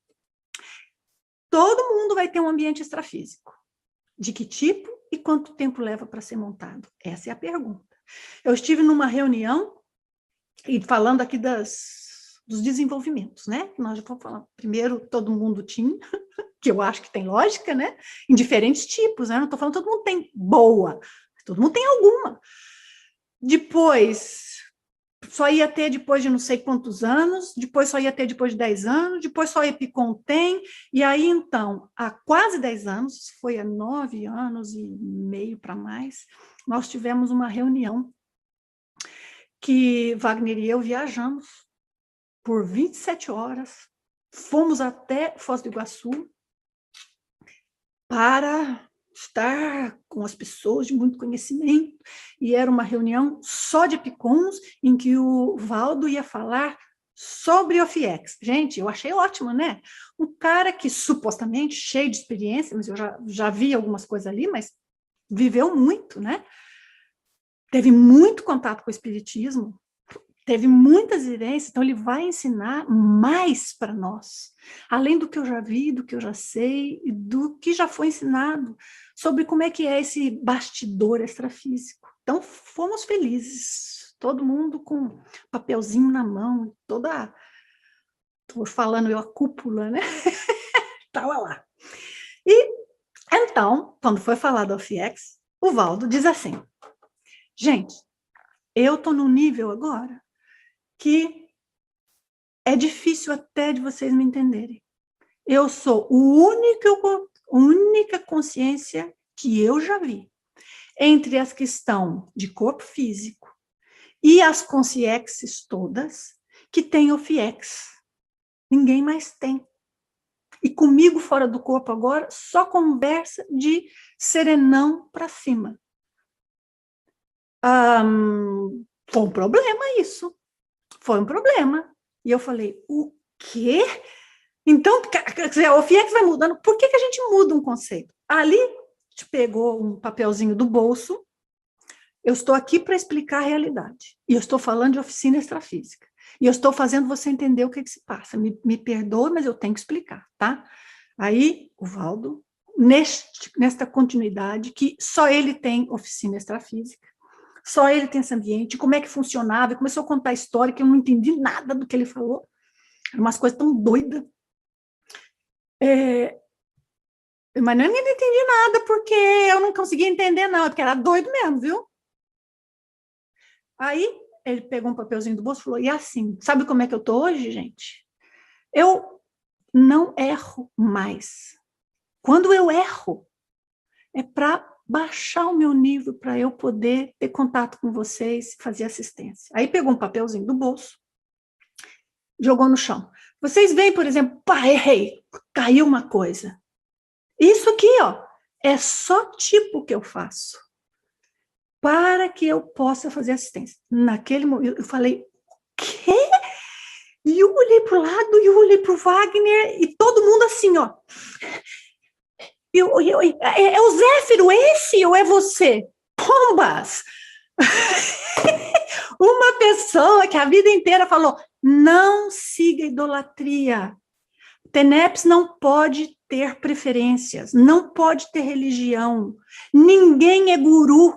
todo mundo vai ter um ambiente extrafísico. De que tipo e quanto tempo leva para ser montado? Essa é a pergunta. Eu estive numa reunião, e falando aqui dos desenvolvimentos, né? Nós já vamos falar. Primeiro, todo mundo tinha, que eu acho que tem lógica, né? Em diferentes tipos, né? Não estou falando que todo mundo tem boa, todo mundo tem alguma. Depois, só ia ter depois de não sei quantos anos, depois só ia ter depois de 10 anos, depois só Epicom tem, e aí, então, há quase 10 anos, foi há 9 anos e meio para mais, nós tivemos uma reunião que Wagner e eu viajamos por 27 horas, fomos até Foz do Iguaçu para estar com as pessoas de muito conhecimento, e era uma reunião só de Epicoms, em que o Valdo ia falar sobre o FX. Gente, eu achei ótimo, né? Um cara que supostamente cheio de experiência, mas eu já vi algumas coisas ali, mas viveu muito, né? Teve muito contato com o espiritismo, teve muitas vivências, então ele vai ensinar mais para nós, além do que eu já vi, do que eu já sei, e do que já foi ensinado, sobre como é que é esse bastidor extrafísico. Então, fomos felizes, todo mundo com papelzinho na mão, estou falando eu, a cúpula, né? Estava lá. E, então, quando foi falar do FX, o Valdo diz assim, gente, eu estou no nível agora que é difícil até de vocês me entenderem. Eu sou a única consciência que eu já vi entre as que estão de corpo físico e as consciências todas que tem o FIEX. Ninguém mais tem. E comigo fora do corpo agora, só conversa de serenão para cima. Foi um problema isso. Foi um problema. E eu falei, o quê? Então, quer dizer, o FIEX vai mudando. Por que a gente muda um conceito? Ali, a gente pegou um papelzinho do bolso. Eu estou aqui para explicar a realidade. E eu estou falando de oficina extrafísica. E eu estou fazendo você entender o que se passa. Me perdoe, mas eu tenho que explicar, tá? Aí, o Valdo, nesta continuidade, que só ele tem oficina extrafísica, só ele tem esse ambiente, como é que funcionava, e começou a contar a história, que eu não entendi nada do que ele falou, eram umas coisas tão doidas. Mas não entendi nada, porque eu não conseguia entender, não, porque era doido mesmo, viu? Aí, ele pegou um papelzinho do bolso e falou, e assim, sabe como é que eu tô hoje, gente? Eu não erro mais. Quando eu erro, é para baixar o meu nível, para eu poder ter contato com vocês, fazer assistência. Aí pegou um papelzinho do bolso, jogou no chão. Vocês veem, por exemplo, pá, errei, caiu uma coisa. Isso aqui, ó, é só tipo que eu faço para que eu possa fazer assistência. Naquele momento, eu falei, o quê? E eu olhei para o lado, e eu olhei para o Wagner, e todo mundo assim, ó. É o Zéfiro esse ou é você? Pombas! Uma pessoa que a vida inteira falou, não siga idolatria. TENEPS não pode ter preferências, não pode ter religião, ninguém é guru,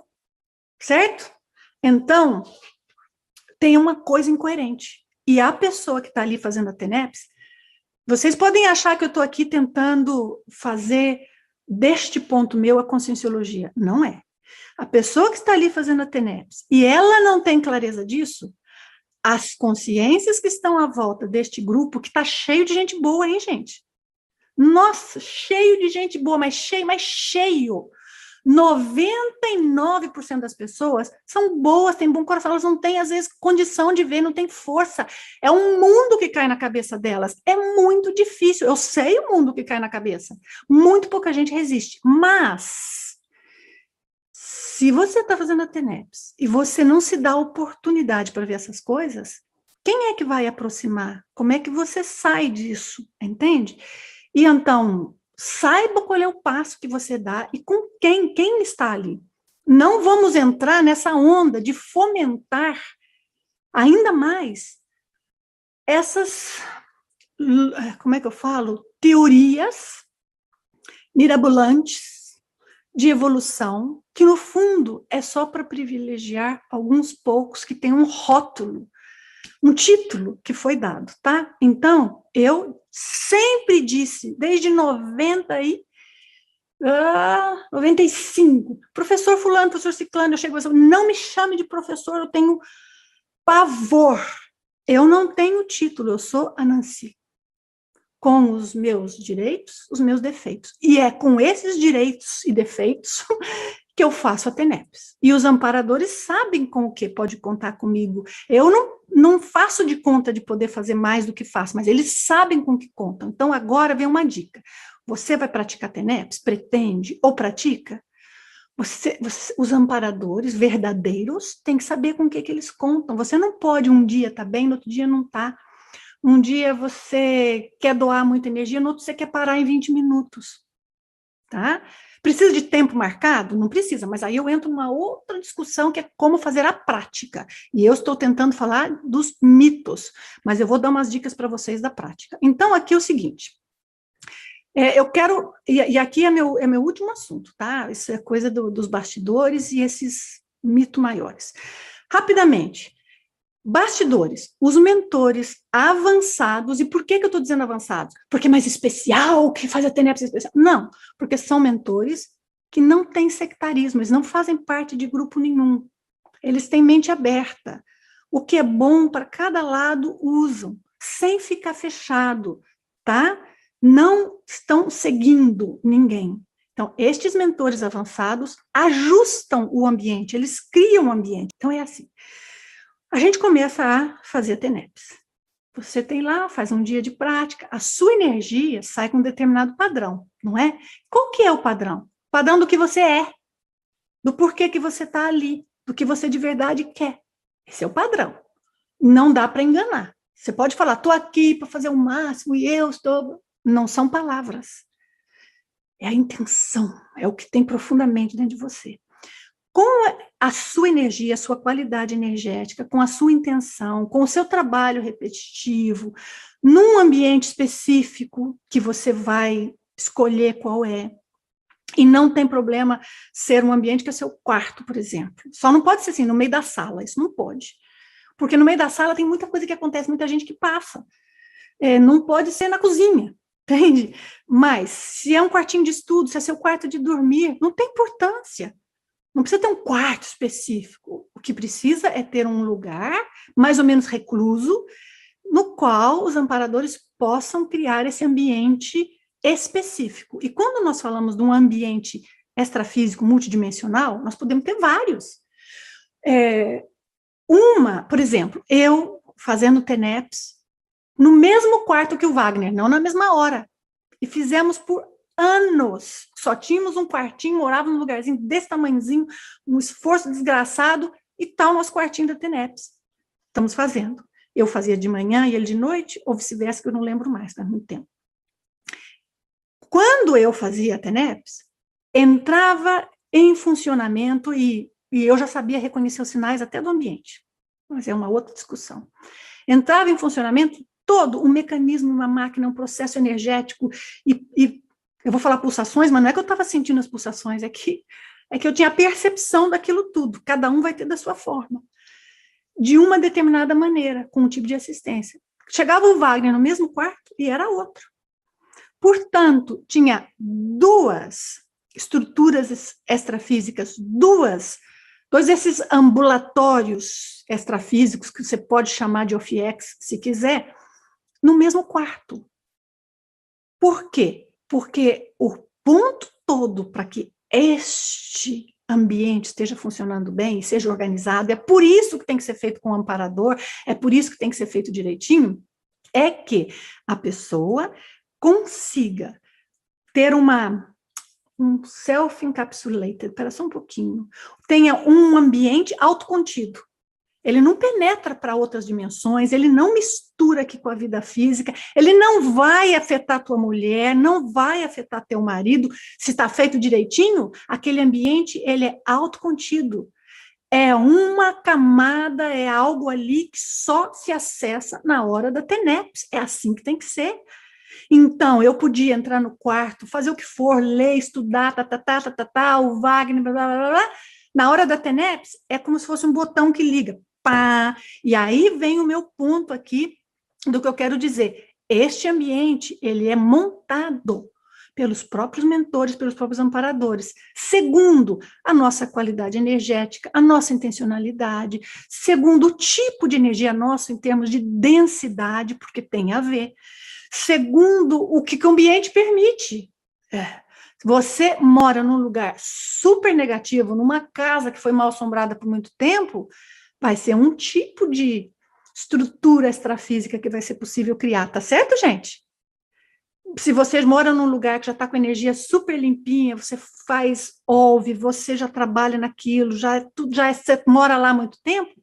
certo? Então, tem uma coisa incoerente. E a pessoa que está ali fazendo a TENEPS, vocês podem achar que eu estou aqui tentando fazer deste ponto meu a conscienciologia. Não é. A pessoa que está ali fazendo a TENEPS, e ela não tem clareza disso, as consciências que estão à volta deste grupo, que está cheio de gente boa, hein, gente? Nossa, cheio de gente boa, mas cheio. 99% das pessoas são boas, têm bom coração, elas não têm, às vezes, condição de ver, não têm força. É um mundo que cai na cabeça delas. É muito difícil. Eu sei o mundo que cai na cabeça. Muito pouca gente resiste. Mas, se você está fazendo a TENEPS e você não se dá a oportunidade para ver essas coisas, quem é que vai aproximar? Como é que você sai disso? Entende? E então, saiba qual é o passo que você dá e com quem está ali. Não vamos entrar nessa onda de fomentar ainda mais essas, como é que eu falo? Teorias mirabolantes de evolução, que no fundo é só para privilegiar alguns poucos que têm um rótulo um título que foi dado, tá? Então, eu sempre disse, desde 95, professor fulano, professor ciclano, eu chego e falo, não me chame de professor, eu tenho pavor. Eu não tenho título, eu sou a Nancy, com os meus direitos, os meus defeitos. E é com esses direitos e defeitos que eu faço a TENEPS. E os amparadores sabem com o que pode contar comigo. Eu não faço de conta de poder fazer mais do que faço, mas eles sabem com o que contam. Então, agora vem uma dica. Você vai praticar TENEPS? Pretende ou pratica? Os amparadores verdadeiros têm que saber com o que eles contam. Você não pode um dia estar bem, no outro dia não está. Um dia você quer doar muita energia, no outro você quer parar em 20 minutos. Tá? Precisa de tempo marcado? Não precisa, mas aí eu entro numa outra discussão que é como fazer a prática. E eu estou tentando falar dos mitos, mas eu vou dar umas dicas para vocês da prática. Então, aqui é o seguinte. Eu quero, e aqui é meu último assunto, tá? Isso é coisa dos bastidores e esses mitos maiores. Rapidamente, bastidores, os mentores avançados, e por que eu estou dizendo avançados? Porque é mais especial, que faz a TENEPS especial? Não, porque são mentores que não têm sectarismo, eles não fazem parte de grupo nenhum, eles têm mente aberta. O que é bom para cada lado usam, sem ficar fechado, tá? Não estão seguindo ninguém. Então, estes mentores avançados ajustam o ambiente, eles criam o ambiente. Então, é assim. A gente começa a fazer a TENEPS. Você tem lá, faz um dia de prática, a sua energia sai com um determinado padrão, não é? Qual que é o padrão? O padrão do que você é, do porquê que você está ali, do que você de verdade quer. Esse é o padrão. Não dá para enganar. Você pode falar, estou aqui para fazer o máximo e eu estou... Não são palavras. É a intenção, é o que tem profundamente dentro de você. Com a sua energia, a sua qualidade energética, com a sua intenção, com o seu trabalho repetitivo, num ambiente específico que você vai escolher qual é, e não tem problema ser um ambiente que é seu quarto, por exemplo. Só não pode ser assim, no meio da sala, isso não pode. Porque no meio da sala tem muita coisa que acontece, muita gente que passa. Não pode ser na cozinha, entende? Mas, se é um quartinho de estudo, se é seu quarto de dormir, não tem importância. Não precisa ter um quarto específico. O que precisa é ter um lugar mais ou menos recluso, no qual os amparadores possam criar esse ambiente específico. E quando nós falamos de um ambiente extrafísico multidimensional, nós podemos ter vários. Por exemplo, eu fazendo TENEPS no mesmo quarto que o Wagner, não na mesma hora. E fizemos por anos. Só tínhamos um quartinho, morávamos num lugarzinho desse tamanhozinho, um esforço desgraçado, e tal nosso quartinho da TENEPS. Estamos fazendo. Eu fazia de manhã e ele de noite, ou vice-versa, que eu não lembro mais, faz muito tempo. Quando eu fazia a TENEPS, entrava em funcionamento e eu já sabia reconhecer os sinais até do ambiente. Mas é uma outra discussão. Entrava em funcionamento todo um mecanismo, uma máquina, um processo energético, e eu vou falar pulsações, mas não é que eu estava sentindo as pulsações, é que eu tinha a percepção daquilo tudo, cada um vai ter da sua forma, de uma determinada maneira, com um tipo de assistência. Chegava o Wagner no mesmo quarto e era outro. Portanto, tinha duas estruturas extrafísicas, dois desses ambulatórios extrafísicos, que você pode chamar de OFIEX, se quiser, no mesmo quarto. Por quê? Porque o ponto todo para que este ambiente esteja funcionando bem, seja organizado, é por isso que tem que ser feito com o amparador, é por isso que tem que ser feito direitinho, é que a pessoa consiga ter um self-encapsulated, espera só um pouquinho, tenha um ambiente autocontido. Ele não penetra para outras dimensões, ele não mistura aqui com a vida física, ele não vai afetar tua mulher, não vai afetar teu marido. Se está feito direitinho, aquele ambiente ele é autocontido. É uma camada, é algo ali que só se acessa na hora da TENEPS. É assim que tem que ser. Então, eu podia entrar no quarto, fazer o que for, ler, estudar, o Wagner, blá, blá, blá, blá. Na hora da TENEPS, é como se fosse um botão que liga. pá. E aí vem o meu ponto aqui do que eu quero dizer. Este ambiente, ele é montado pelos próprios mentores, pelos próprios amparadores, segundo a nossa qualidade energética, a nossa intencionalidade, segundo o tipo de energia nosso em termos de densidade, porque tem a ver, segundo o que o ambiente permite. Você mora num lugar super negativo, numa casa que foi mal assombrada por muito tempo, vai ser um tipo de estrutura extrafísica que vai ser possível criar, tá certo, gente? Se vocês moram num lugar que já está com energia super limpinha, você ouve, você já trabalha naquilo, você mora lá há muito tempo,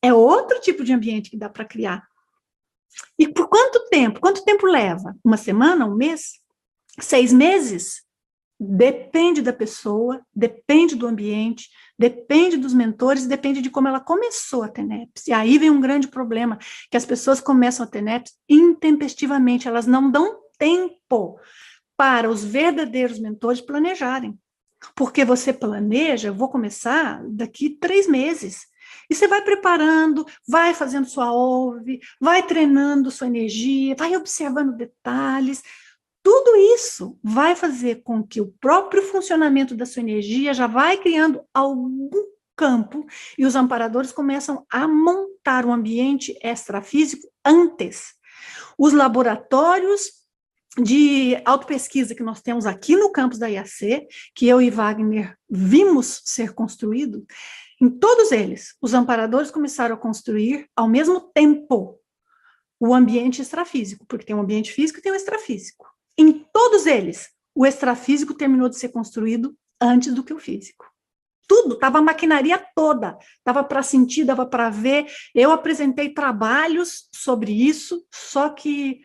é outro tipo de ambiente que dá para criar. E por quanto tempo? Quanto tempo leva? Uma semana, um mês? 6 meses? Depende da pessoa, depende do ambiente, depende dos mentores, depende de como ela começou a ter NEPs. E aí vem um grande problema, que as pessoas começam a ter NEPs intempestivamente, elas não dão tempo para os verdadeiros mentores planejarem. Porque você planeja, vou começar daqui 3 meses. E você vai preparando, vai fazendo sua ouve, vai treinando sua energia, vai observando detalhes. Tudo isso vai fazer com que o próprio funcionamento da sua energia já vai criando algum campo e os amparadores começam a montar um ambiente extrafísico antes. Os laboratórios de autopesquisa que nós temos aqui no campus da IAC, que eu e Wagner vimos ser construído, em todos eles, os amparadores começaram a construir ao mesmo tempo o ambiente extrafísico, porque tem um ambiente físico e tem um extrafísico. Em todos eles, o extrafísico terminou de ser construído antes do que o físico. Tudo, estava a maquinaria toda, dava para sentir, dava para ver. Eu apresentei trabalhos sobre isso, só que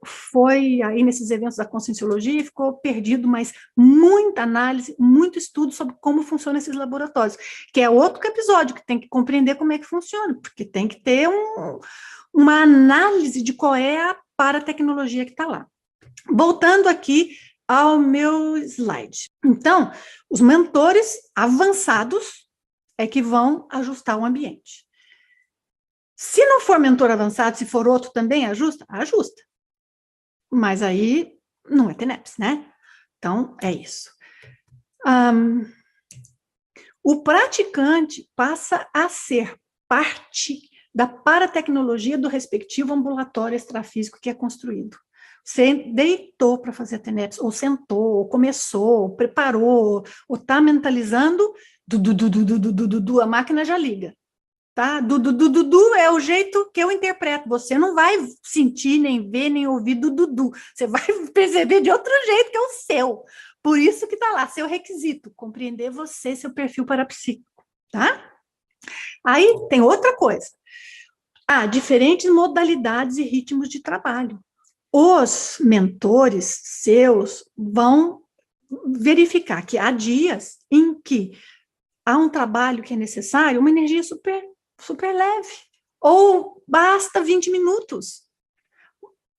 foi aí nesses eventos da Conscienciologia, ficou perdido, mas muita análise, muito estudo sobre como funcionam esses laboratórios, que é outro episódio que tem que compreender como é que funciona, porque tem que ter uma análise de qual é a paratecnologia que está lá. Voltando aqui ao meu slide. Então, os mentores avançados é que vão ajustar o ambiente. Se não for mentor avançado, se for outro também, ajusta? Ajusta. Mas aí não é TENEPS, né? Então, é isso. O praticante passa a ser parte da paratecnologia do respectivo ambulatório extrafísico que é construído. Você deitou para fazer a TENEPS, ou sentou, ou começou, ou preparou, ou está mentalizando, a máquina já liga. Tá? Dudu é o jeito que eu interpreto. Você não vai sentir, nem ver, nem ouvir dudu. Você vai perceber de outro jeito que é o seu. Por isso que está lá, seu requisito, compreender você, seu perfil parapsíquico, tá? Aí tem outra coisa. Diferentes modalidades e ritmos de trabalho. Os mentores seus vão verificar que há dias em que há um trabalho que é necessário, uma energia super leve, ou basta 20 minutos.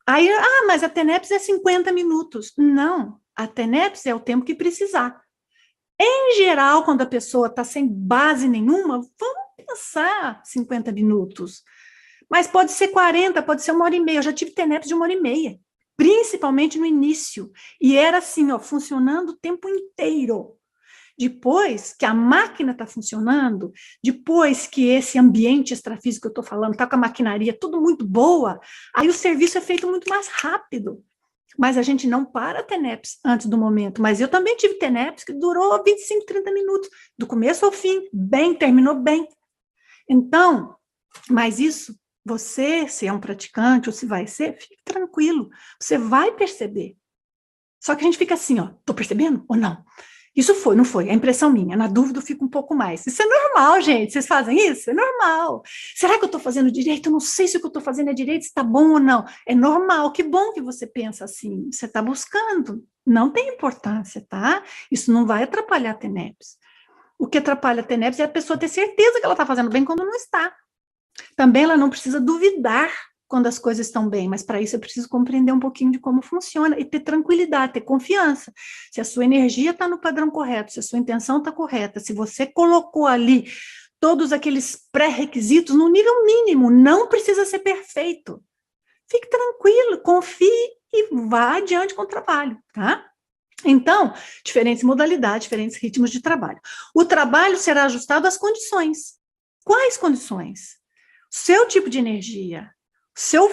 Aí, mas a TENEPS é 50 minutos. Não, a TENEPS é o tempo que precisar. Em geral, quando a pessoa está sem base nenhuma, vamos pensar 50 minutos. Mas pode ser 40, pode ser 1h30. Eu já tive TENEPS de 1h30, principalmente no início. E era assim, funcionando o tempo inteiro. Depois que a máquina está funcionando, depois que esse ambiente extrafísico que eu estou falando está com a maquinaria tudo muito boa, aí o serviço é feito muito mais rápido. Mas a gente não para a TENEPS antes do momento. Mas eu também tive TENEPS que durou 25, 30 minutos, do começo ao fim, terminou bem. Então, mas isso, você, se é um praticante ou se vai ser, fique tranquilo, você vai perceber. Só que a gente fica assim, estou percebendo ou não? Isso foi, não foi? É impressão minha. Na dúvida eu fico um pouco mais. Isso é normal, gente. Vocês fazem isso? É normal. Será que eu estou fazendo direito? Eu não sei se o que eu estou fazendo é direito, se está bom ou não. É normal. Que bom que você pensa assim. Você está buscando. Não tem importância, tá? Isso não vai atrapalhar a TENEPS. O que atrapalha a TENEPS é a pessoa ter certeza que ela está fazendo bem quando não está. Também ela não precisa duvidar quando as coisas estão bem, mas para isso eu preciso compreender um pouquinho de como funciona e ter tranquilidade, ter confiança. Se a sua energia está no padrão correto, se a sua intenção está correta, se você colocou ali todos aqueles pré-requisitos no nível mínimo, não precisa ser perfeito. Fique tranquilo, confie e vá adiante com o trabalho, tá? Então, diferentes modalidades, diferentes ritmos de trabalho. O trabalho será ajustado às condições. Quais condições? Seu tipo de energia, seu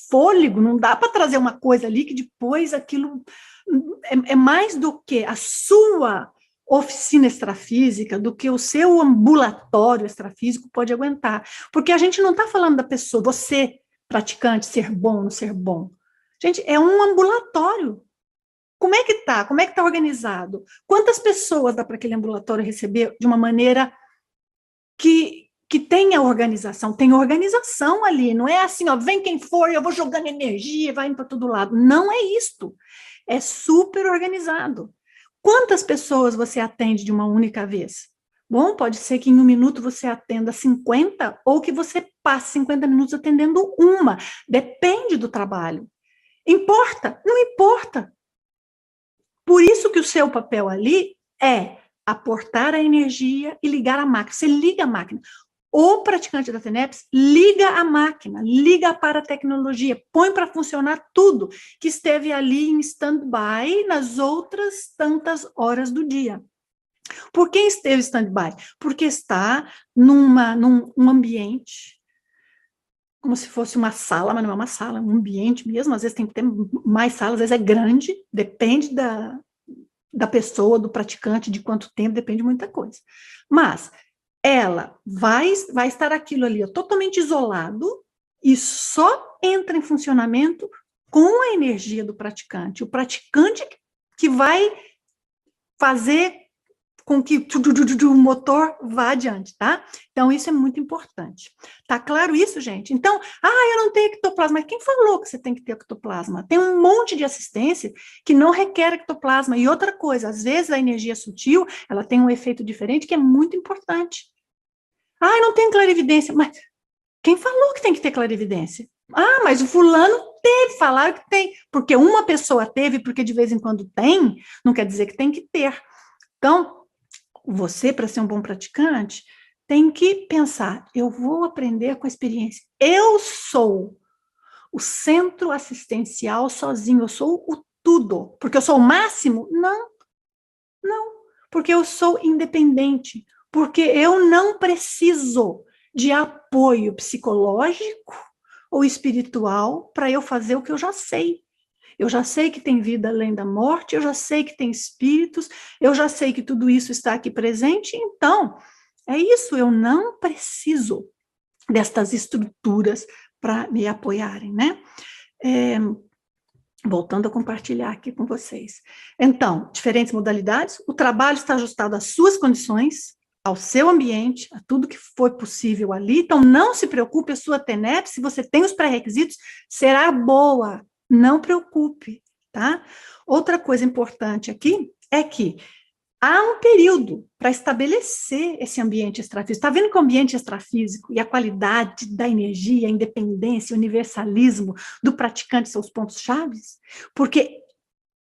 fôlego, não dá para trazer uma coisa ali que depois aquilo é mais do que a sua oficina extrafísica, do que o seu ambulatório extrafísico pode aguentar. Porque a gente não está falando da pessoa, você, praticante, ser bom ou não ser bom. Gente, é um ambulatório. Como é que está? Como é que está organizado? Quantas pessoas dá para aquele ambulatório receber de uma maneira que tenha organização? Tem organização ali, não é assim, ó, vem quem for, eu vou jogando energia, vai indo para todo lado. Não é isto. É super organizado. Quantas pessoas você atende de uma única vez? Bom, pode ser que em um minuto você atenda 50 ou que você passe 50 minutos atendendo uma. Depende do trabalho. Importa? Não importa. Por isso que o seu papel ali é aportar a energia e ligar a máquina. Você liga a máquina. O praticante da TENEPS liga a máquina, liga para a tecnologia, põe para funcionar tudo que esteve ali em stand-by nas outras tantas horas do dia. Por que esteve em stand-by? Porque está num ambiente, como se fosse uma sala, mas não é uma sala, é um ambiente mesmo, às vezes tem que ter mais salas, às vezes é grande, depende da pessoa, do praticante, de quanto tempo, depende de muita coisa. Mas ela vai estar aquilo ali, ó, totalmente isolado, e só entra em funcionamento com a energia do praticante. O praticante que vai fazer com que o motor vá adiante, tá? Então, isso é muito importante. Tá claro isso, gente? Então, eu não tenho ectoplasma. Mas quem falou que você tem que ter ectoplasma? Tem um monte de assistência que não requer ectoplasma. E outra coisa, às vezes a energia sutil, ela tem um efeito diferente que é muito importante. Eu não tenho clarividência. Mas quem falou que tem que ter clarividência? Mas o fulano teve, falaram que tem. Porque uma pessoa teve, porque de vez em quando tem, não quer dizer que tem que ter. Então, você, para ser um bom praticante, tem que pensar, eu vou aprender com a experiência. Eu sou o centro assistencial sozinho, eu sou o tudo. Porque eu sou o máximo? Não, porque eu sou independente, porque eu não preciso de apoio psicológico ou espiritual para eu fazer o que eu já sei. Eu já sei que tem vida além da morte, eu já sei que tem espíritos, eu já sei que tudo isso está aqui presente, então, é isso, eu não preciso destas estruturas para me apoiarem, né? Voltando a compartilhar aqui com vocês. Então, diferentes modalidades, o trabalho está ajustado às suas condições, ao seu ambiente, a tudo que foi possível ali, então não se preocupe, a sua TENEP, se você tem os pré-requisitos, será boa, não preocupe, tá? Outra coisa importante aqui é que há um período para estabelecer esse ambiente extrafísico. Está vendo que o ambiente extrafísico e a qualidade da energia, a independência, o universalismo do praticante são os pontos-chave? Porque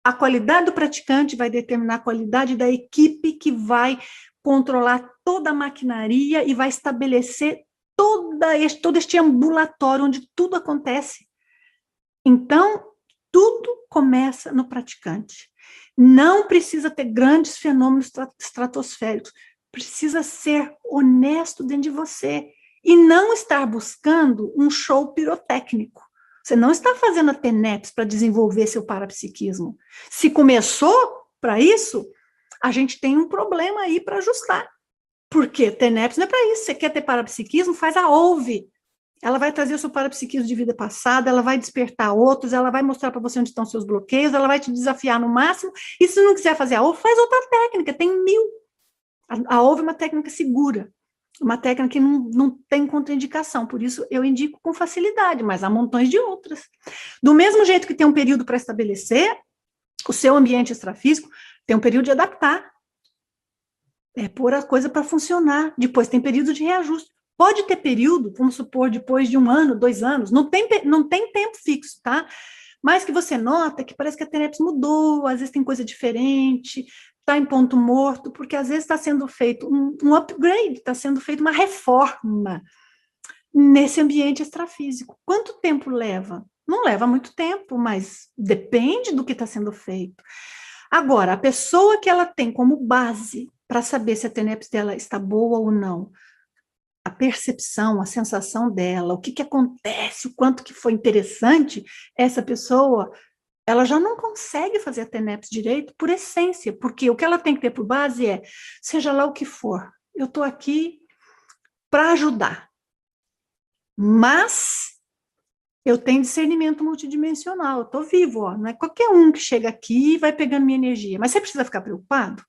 a qualidade do praticante vai determinar a qualidade da equipe que vai controlar toda a maquinaria e vai estabelecer todo este ambulatório onde tudo acontece. Então, tudo começa no praticante. Não precisa ter grandes fenômenos estratosféricos, precisa ser honesto dentro de você e não estar buscando um show pirotécnico. Você não está fazendo a TENEPS para desenvolver seu parapsiquismo. Se começou para isso, a gente tem um problema aí para ajustar. Porque TENEPS não é para isso. Você quer ter parapsiquismo? Faz a OUVE. Ela vai trazer o seu parapsiquismo de vida passada, ela vai despertar outros, ela vai mostrar para você onde estão seus bloqueios, ela vai te desafiar no máximo, e se não quiser fazer a OUVE, faz outra técnica, tem 1000. A OUVE é uma técnica segura, uma técnica que não tem contraindicação, por isso eu indico com facilidade, mas há montões de outras. Do mesmo jeito que tem um período para estabelecer, o seu ambiente extrafísico tem um período de adaptar, pôr a coisa para funcionar, depois tem período de reajuste. Pode ter período, vamos supor, depois de 1 ano, 2 anos, não tem tempo fixo, tá? Mas que você nota que parece que a TENEPS mudou, às vezes tem coisa diferente, está em ponto morto, porque às vezes está sendo feito um upgrade, está sendo feita uma reforma nesse ambiente extrafísico. Quanto tempo leva? Não leva muito tempo, mas depende do que está sendo feito. Agora, a pessoa que ela tem como base para saber se a TENEPS dela está boa ou não, a percepção, a sensação dela, o que, que acontece, o quanto que foi interessante, essa pessoa, ela já não consegue fazer a TENEPS direito por essência, porque o que ela tem que ter por base é, seja lá o que for, eu estou aqui para ajudar, mas eu tenho discernimento multidimensional, eu estou vivo, ó, não é qualquer um que chega aqui e vai pegando minha energia, mas você precisa ficar preocupado?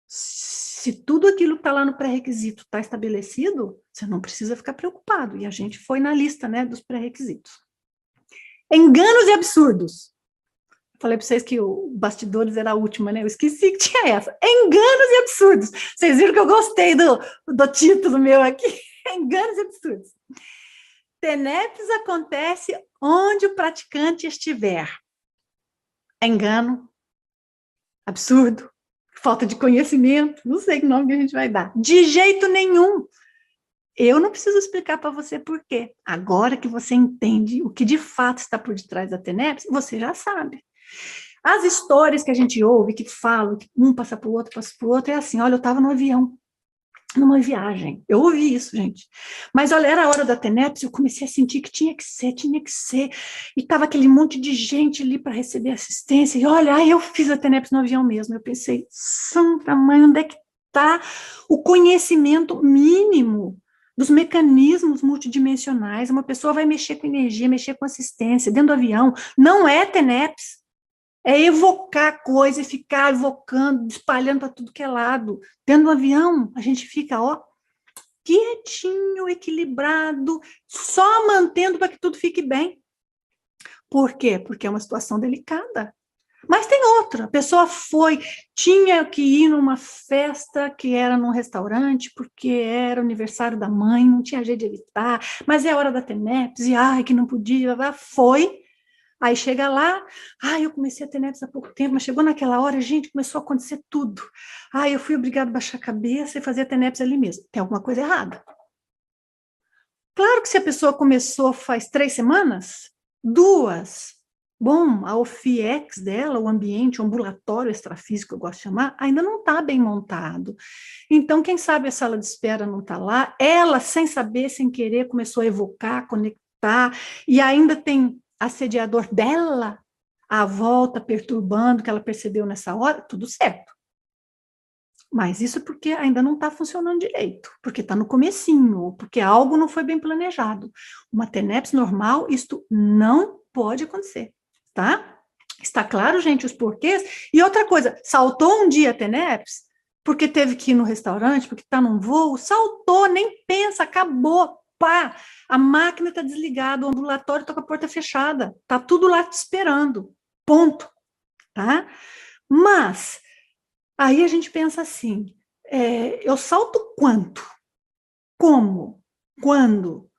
Se tudo aquilo que está lá no pré-requisito está estabelecido, você não precisa ficar preocupado, e a gente foi na lista, né, dos pré-requisitos. Enganos e absurdos. Falei para vocês que o Bastidores era a última, né? Eu esqueci que tinha essa. Enganos e absurdos. Vocês viram que eu gostei do título meu aqui? Enganos e absurdos. TENEPS acontece onde o praticante estiver. Engano, absurdo, falta de conhecimento, não sei que nome que a gente vai dar. De jeito nenhum. Eu não preciso explicar para você por quê. Agora que você entende o que de fato está por detrás da TENEPS, você já sabe. As histórias que a gente ouve, que falam, que um passa para o outro, é assim, olha, eu estava no avião, numa viagem. Eu ouvi isso, gente. Mas, olha, era a hora da TENEPS, eu comecei a sentir que tinha que ser. E estava aquele monte de gente ali para receber assistência. E, olha, eu fiz a TENEPS no avião mesmo. Eu pensei, santa mãe, onde é que está o conhecimento mínimo dos mecanismos multidimensionais? Uma pessoa vai mexer com energia, mexer com assistência dentro do avião. Não é TENEPS. É evocar coisa e ficar evocando, espalhando para tudo que é lado. Dentro do avião, a gente fica, ó, quietinho, equilibrado, só mantendo para que tudo fique bem. Por quê? Porque é uma situação delicada. Mas tem outra, a pessoa tinha que ir numa festa que era num restaurante, porque era o aniversário da mãe, não tinha jeito de evitar, mas é a hora da TENEPS, e ai, que não podia, foi. Aí chega lá, eu comecei a ter TENEPS há pouco tempo, mas chegou naquela hora, gente, começou a acontecer tudo. Eu fui obrigada a baixar a cabeça e fazer a TENEPS ali mesmo. Tem alguma coisa errada. Claro que se a pessoa começou faz 3 semanas, 2, bom, a OFIEX dela, o ambiente, o ambulatório extrafísico, eu gosto de chamar, ainda não está bem montado. Então, quem sabe a sala de espera não está lá, ela, sem saber, sem querer, começou a evocar, conectar, e ainda tem assediador dela à volta, perturbando, que ela percebeu nessa hora, tudo certo. Mas isso porque ainda não está funcionando direito, porque está no comecinho, porque algo não foi bem planejado. Uma TENEPS normal, isto não pode acontecer, tá? Está claro, gente, os porquês? E outra coisa, saltou um dia a TENEPS, porque teve que ir no restaurante, porque está num voo, saltou, nem pensa, acabou. Pá, a máquina está desligada, o ambulatório está com a porta fechada, está tudo lá te esperando, ponto, tá? Mas, aí a gente pensa assim, eu salto quanto? Como? Quando?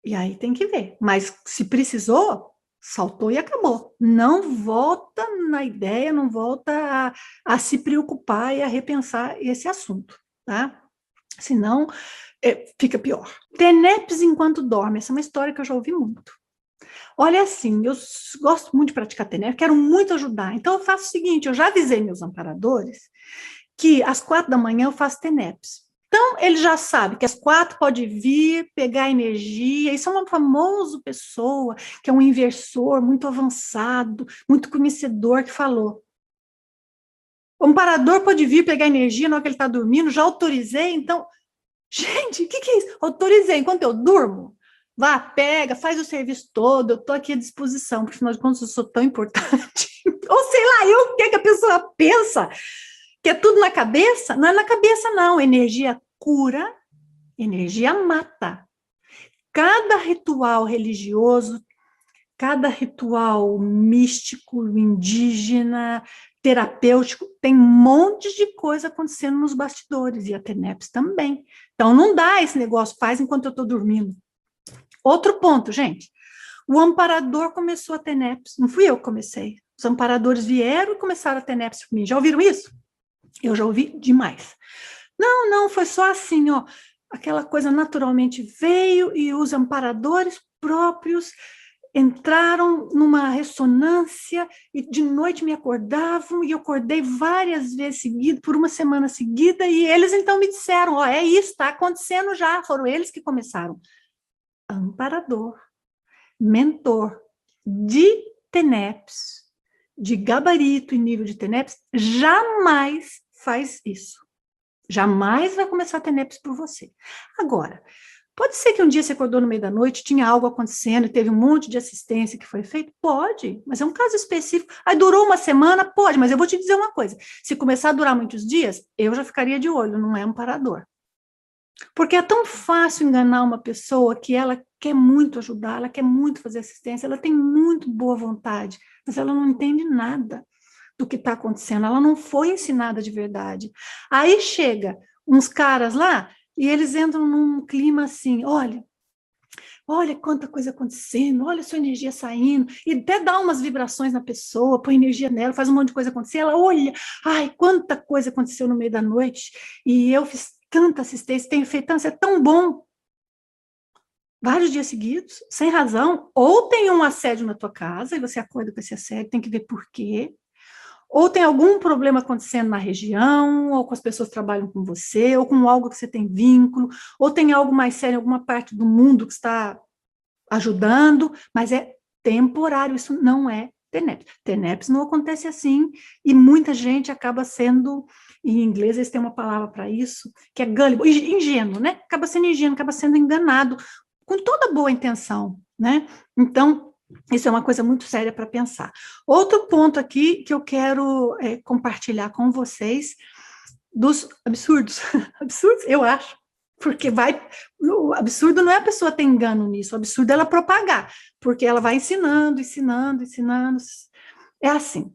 E aí tem que ver, mas se precisou, saltou e acabou. Não volta na ideia, não volta a se preocupar e a repensar esse assunto, tá? Senão, fica pior. TENEPS enquanto dorme, essa é uma história que eu já ouvi muito. Olha assim, eu gosto muito de praticar TENEPS, quero muito ajudar, então eu faço o seguinte, eu já avisei meus amparadores que às 4 da manhã eu faço TENEPS. Então, ele já sabe que às 4 pode vir, pegar energia, isso é uma famosa pessoa, que é um inversor muito avançado, muito conhecedor, que falou. O amparador pode vir pegar energia na hora que ele está dormindo, já autorizei, então... Gente, o que é isso? Autorizei, enquanto eu durmo, vá, pega, faz o serviço todo, eu estou aqui à disposição, porque afinal de contas eu sou tão importante. Ou sei lá, o que a pessoa pensa, que é tudo na cabeça? Não é na cabeça, não. Energia cura, energia mata. Cada ritual religioso, cada ritual místico, indígena, terapêutico, tem um monte de coisa acontecendo nos bastidores, e a TENEPS também. Então, não dá esse negócio, faz enquanto eu estou dormindo. Outro ponto, gente, o amparador começou a TENEPS, não fui eu que comecei, os amparadores vieram e começaram a TENEPS por mim, já ouviram isso? Eu já ouvi demais. Não, foi só assim, ó. Aquela coisa naturalmente veio e os amparadores próprios entraram numa ressonância e de noite me acordavam e eu acordei várias vezes seguidas, por uma semana seguida, e eles então me disseram, ó, é isso, está acontecendo já, foram eles que começaram. Amparador, mentor de TENEPS, de gabarito e nível de TENEPS, jamais faz isso. Jamais vai começar a TENEPS por você. Agora, pode ser que um dia você acordou no meio da noite, tinha algo acontecendo e teve um monte de assistência que foi feito? Pode, mas é um caso específico. Aí durou uma semana? Pode, mas eu vou te dizer uma coisa. Se começar a durar muitos dias, eu já ficaria de olho, não é amparador. Porque é tão fácil enganar uma pessoa que ela quer muito ajudar, ela quer muito fazer assistência, ela tem muito boa vontade, mas ela não entende nada do que está acontecendo, ela não foi ensinada de verdade. Aí chega uns caras lá e eles entram num clima assim, olha quanta coisa acontecendo, olha a sua energia saindo, e até dá umas vibrações na pessoa, põe energia nela, faz um monte de coisa acontecer, ela olha, ai, quanta coisa aconteceu no meio da noite, e eu fiz tanta assistência, tenho feito tanto, é tão bom. Vários dias seguidos, sem razão, ou tem um assédio na tua casa, e você acorda com esse assédio, tem que ver por quê, ou tem algum problema acontecendo na região, ou com as pessoas que trabalham com você, ou com algo que você tem vínculo, ou tem algo mais sério em alguma parte do mundo que está ajudando, mas é temporário, isso não é TENEPS. TENEPS não acontece assim, e muita gente acaba sendo, em inglês eles têm uma palavra para isso, que é gullible, ingênuo, né? Acaba sendo ingênuo, acaba sendo enganado, com toda boa intenção, né? Então, isso é uma coisa muito séria para pensar. Outro ponto aqui que eu quero compartilhar com vocês, dos absurdos. Absurdos, eu acho. Porque o absurdo não é a pessoa ter engano nisso, o absurdo é ela propagar, porque ela vai ensinando. É assim,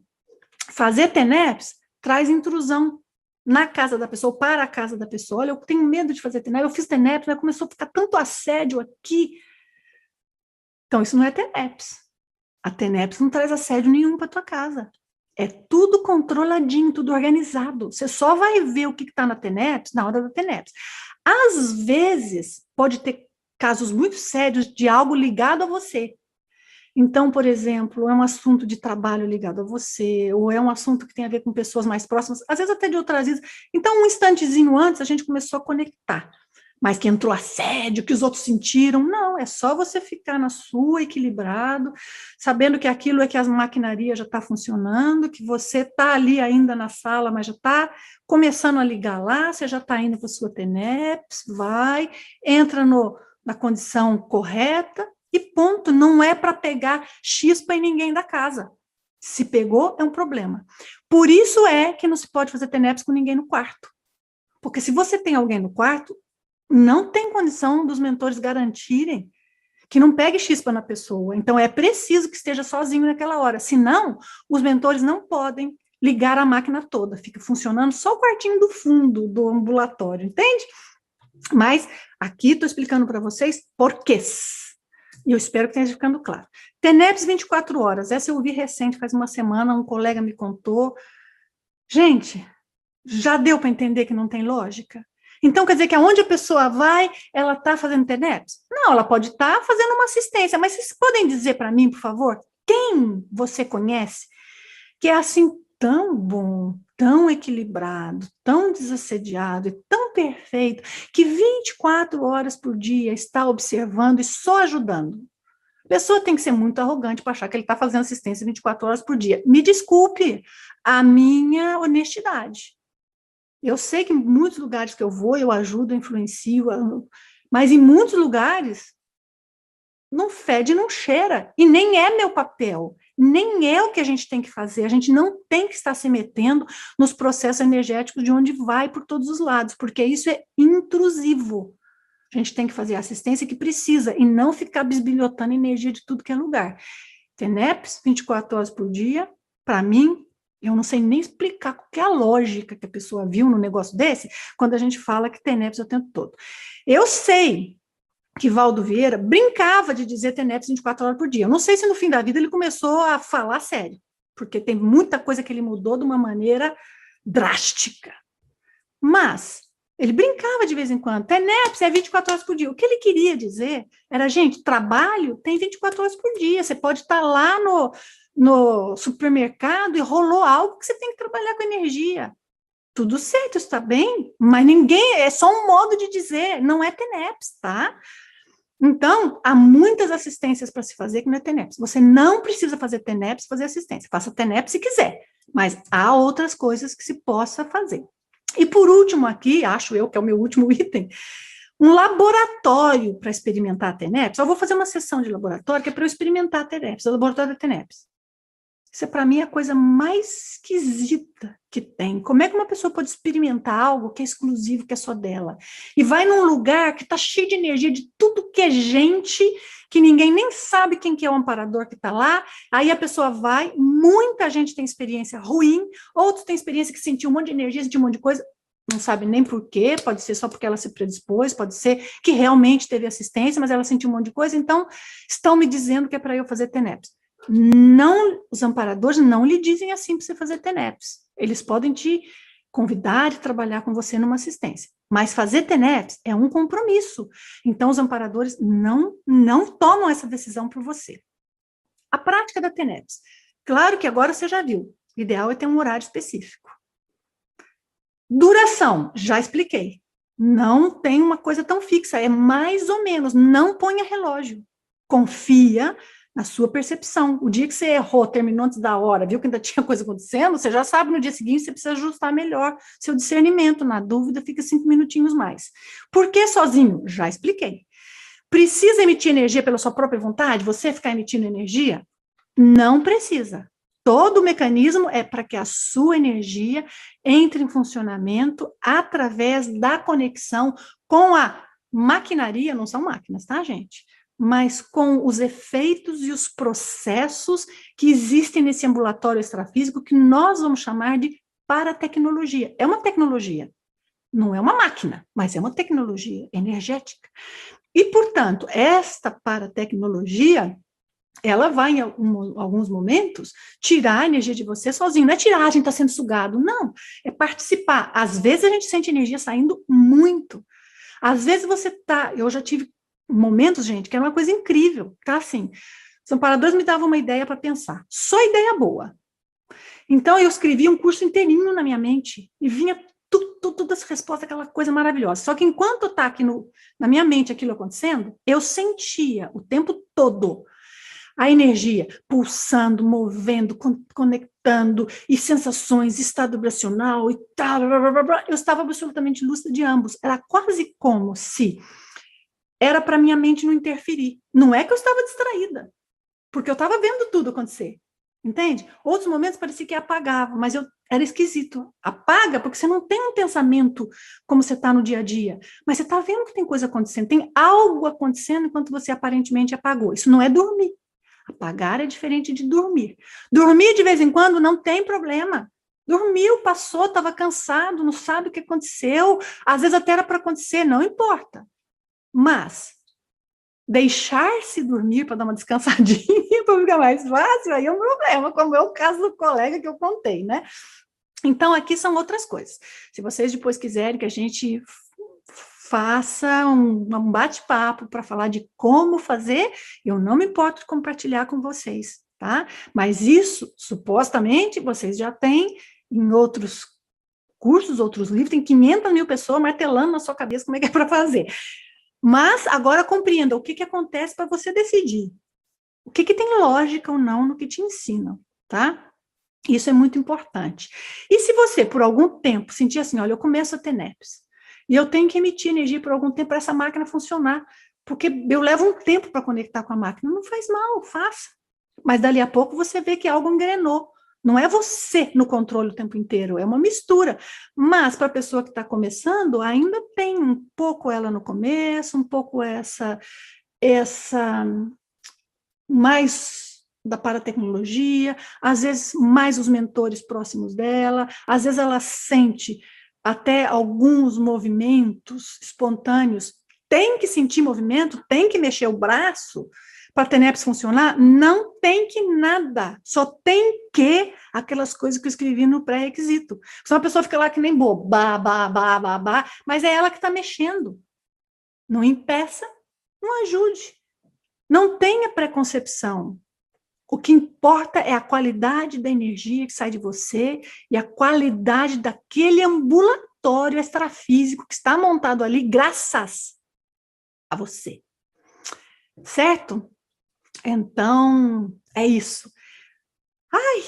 fazer TENEPS traz intrusão na casa da pessoa, para a casa da pessoa. Olha, eu tenho medo de fazer TENEPS, eu fiz TENEPS, mas começou a ficar tanto assédio aqui. Então, isso não é TENEPS. A TENEPS não traz assédio nenhum para tua casa. É tudo controladinho, tudo organizado. Você só vai ver o que está na TENEPS na hora da TENEPS. Às vezes, pode ter casos muito sérios de algo ligado a você. Então, por exemplo, é um assunto de trabalho ligado a você, ou é um assunto que tem a ver com pessoas mais próximas, às vezes até de outras vidas. Então, um instantezinho antes, a gente começou a conectar. Mas que entrou assédio, que os outros sentiram, não, é só você ficar na sua, equilibrado, sabendo que aquilo é que as maquinarias já está funcionando, que você está ali ainda na sala, mas já está começando a ligar lá, você já está indo para a sua TENEPS, vai, entra na condição correta, e ponto, não é para pegar chispa em ninguém da casa. Se pegou, é um problema. Por isso é que não se pode fazer TENEPS com ninguém no quarto. Porque se você tem alguém no quarto, não tem condição dos mentores garantirem que não pegue chispa na pessoa. Então, é preciso que esteja sozinho naquela hora. Senão, os mentores não podem ligar a máquina toda. Fica funcionando só o quartinho do fundo do ambulatório, entende? Mas aqui estou explicando para vocês porquês. E eu espero que tenha ficando claro. TENEPS 24 horas. Essa eu ouvi recente, faz uma semana, um colega me contou. Gente, já deu para entender que não tem lógica? Então, quer dizer que aonde a pessoa vai, ela está fazendo TENEPS? Não, ela pode estar fazendo uma assistência, mas vocês podem dizer para mim, por favor, quem você conhece que é assim tão bom, tão equilibrado, tão desassediado e tão perfeito, que 24 horas por dia está observando e só ajudando? A pessoa tem que ser muito arrogante para achar que ele está fazendo assistência 24 horas por dia. Me desculpe a minha honestidade. Eu sei que em muitos lugares que eu vou, eu ajudo, eu influencio, mas em muitos lugares não fede, não cheira, e nem é meu papel, nem é o que a gente tem que fazer, a gente não tem que estar se metendo nos processos energéticos de onde vai por todos os lados, porque isso é intrusivo. A gente tem que fazer a assistência que precisa, e não ficar bisbilhotando energia de tudo que é lugar. TENEPS, 24 horas por dia, para mim, eu não sei nem explicar qual é a lógica que a pessoa viu no negócio desse, quando a gente fala que TENEPS é o tempo todo. Eu sei que Valdo Vieira brincava de dizer TENEPS 24 horas por dia. Eu não sei se no fim da vida ele começou a falar sério, porque tem muita coisa que ele mudou de uma maneira drástica. Mas ele brincava de vez em quando. TENEPS é 24 horas por dia. O que ele queria dizer era, gente, trabalho tem 24 horas por dia. Você pode estar lá no supermercado e rolou algo que você tem que trabalhar com energia. Tudo certo, está bem, mas ninguém, é só um modo de dizer, não é TENEPS, tá? Então, há muitas assistências para se fazer que não é TENEPS. Você não precisa fazer TENEPS, fazer assistência. Faça TENEPS se quiser, mas há outras coisas que se possa fazer. E por último aqui, acho eu que é o meu último item, um laboratório para experimentar a TENEPS. Eu vou fazer uma sessão de laboratório que é para eu experimentar a TENEPS, o laboratório da TENEPS. Isso, para mim, é a coisa mais esquisita que tem. Como é que uma pessoa pode experimentar algo que é exclusivo, que é só dela? E vai num lugar que está cheio de energia de tudo que é gente, que ninguém nem sabe quem que é o amparador que está lá. Aí a pessoa vai, muita gente tem experiência ruim, outros têm experiência que sentiu um monte de energia, sentiu um monte de coisa, não sabe nem por quê, pode ser só porque ela se predispôs, pode ser que realmente teve assistência, mas ela sentiu um monte de coisa, então estão me dizendo que é para eu fazer TENEPS. Não, os amparadores não lhe dizem assim para você fazer TENEPS. Eles podem te convidar e trabalhar com você numa assistência. Mas fazer TENEPS é um compromisso. Então, os amparadores não tomam essa decisão por você. A prática da TENEPS. Claro que agora você já viu. O ideal é ter um horário específico. Duração, já expliquei. Não tem uma coisa tão fixa, é mais ou menos. Não ponha relógio. Confia na sua percepção. O dia que você errou, terminou antes da hora, viu que ainda tinha coisa acontecendo, você já sabe no dia seguinte, você precisa ajustar melhor seu discernimento. Na dúvida, fica 5 minutinhos mais. Por que sozinho? Já expliquei. Precisa emitir energia pela sua própria vontade? Você ficar emitindo energia? Não precisa. Todo o mecanismo é para que a sua energia entre em funcionamento através da conexão com a maquinaria, não são máquinas, tá, gente? Mas com os efeitos e os processos que existem nesse ambulatório extrafísico, que nós vamos chamar de paratecnologia. É uma tecnologia, não é uma máquina, mas é uma tecnologia energética. E, portanto, esta paratecnologia, ela vai, em alguns momentos, tirar a energia de você sozinho. Não é tirar, a gente está sendo sugado, não. É participar. Às vezes a gente sente energia saindo muito. Às vezes você está... Eu já tive momentos, gente, que era uma coisa incrível, tá? Assim, os amparadores me davam uma ideia para pensar, só ideia boa. Então, eu escrevia um curso inteirinho na minha mente e vinha todas as respostas, aquela coisa maravilhosa. Só que enquanto está aqui na minha mente aquilo acontecendo, eu sentia o tempo todo a energia pulsando, movendo, conectando, e sensações, estado vibracional e tal. Eu estava absolutamente lúcida de ambos. Era quase como se era para minha mente não interferir. Não é que eu estava distraída, porque eu estava vendo tudo acontecer, entende? Outros momentos parecia que apagava, mas era esquisito. Apaga porque você não tem um pensamento como você está no dia a dia, mas você está vendo que tem coisa acontecendo, tem algo acontecendo enquanto você aparentemente apagou. Isso não é dormir. Apagar é diferente de dormir. Dormir de vez em quando não tem problema. Dormiu, passou, estava cansado, não sabe o que aconteceu, às vezes até era para acontecer, não importa. Mas deixar-se dormir para dar uma descansadinha, para ficar mais fácil, aí é um problema, como é o caso do colega que eu contei, né? Então, aqui são outras coisas. Se vocês depois quiserem que a gente faça um bate-papo para falar de como fazer, eu não me importo de compartilhar com vocês, tá? Mas isso, supostamente, vocês já têm em outros cursos, outros livros, tem 500 mil pessoas martelando na sua cabeça como é que é para fazer. Mas agora compreenda o que acontece para você decidir. O que tem lógica ou não no que te ensinam, tá? Isso é muito importante. E se você, por algum tempo, sentir assim, olha, eu começo a ter NEPs, e eu tenho que emitir energia por algum tempo para essa máquina funcionar, porque eu levo um tempo para conectar com a máquina. Não faz mal, faça. Mas dali a pouco você vê que algo engrenou. Não é você no controle o tempo inteiro, é uma mistura. Mas para a pessoa que está começando, ainda tem um pouco ela no começo, um pouco essa mais da paratecnologia, às vezes mais os mentores próximos dela, às vezes ela sente até alguns movimentos espontâneos, tem que sentir movimento, tem que mexer o braço para a TENEPS funcionar, não tem que nada, só tem que aquelas coisas que eu escrevi no pré-requisito. Senão a pessoa fica lá que nem boba, mas é ela que está mexendo. Não impeça, não ajude. Não tenha preconcepção. O que importa é a qualidade da energia que sai de você e a qualidade daquele ambulatório extrafísico que está montado ali graças a você. Certo? Então, é isso. Ai,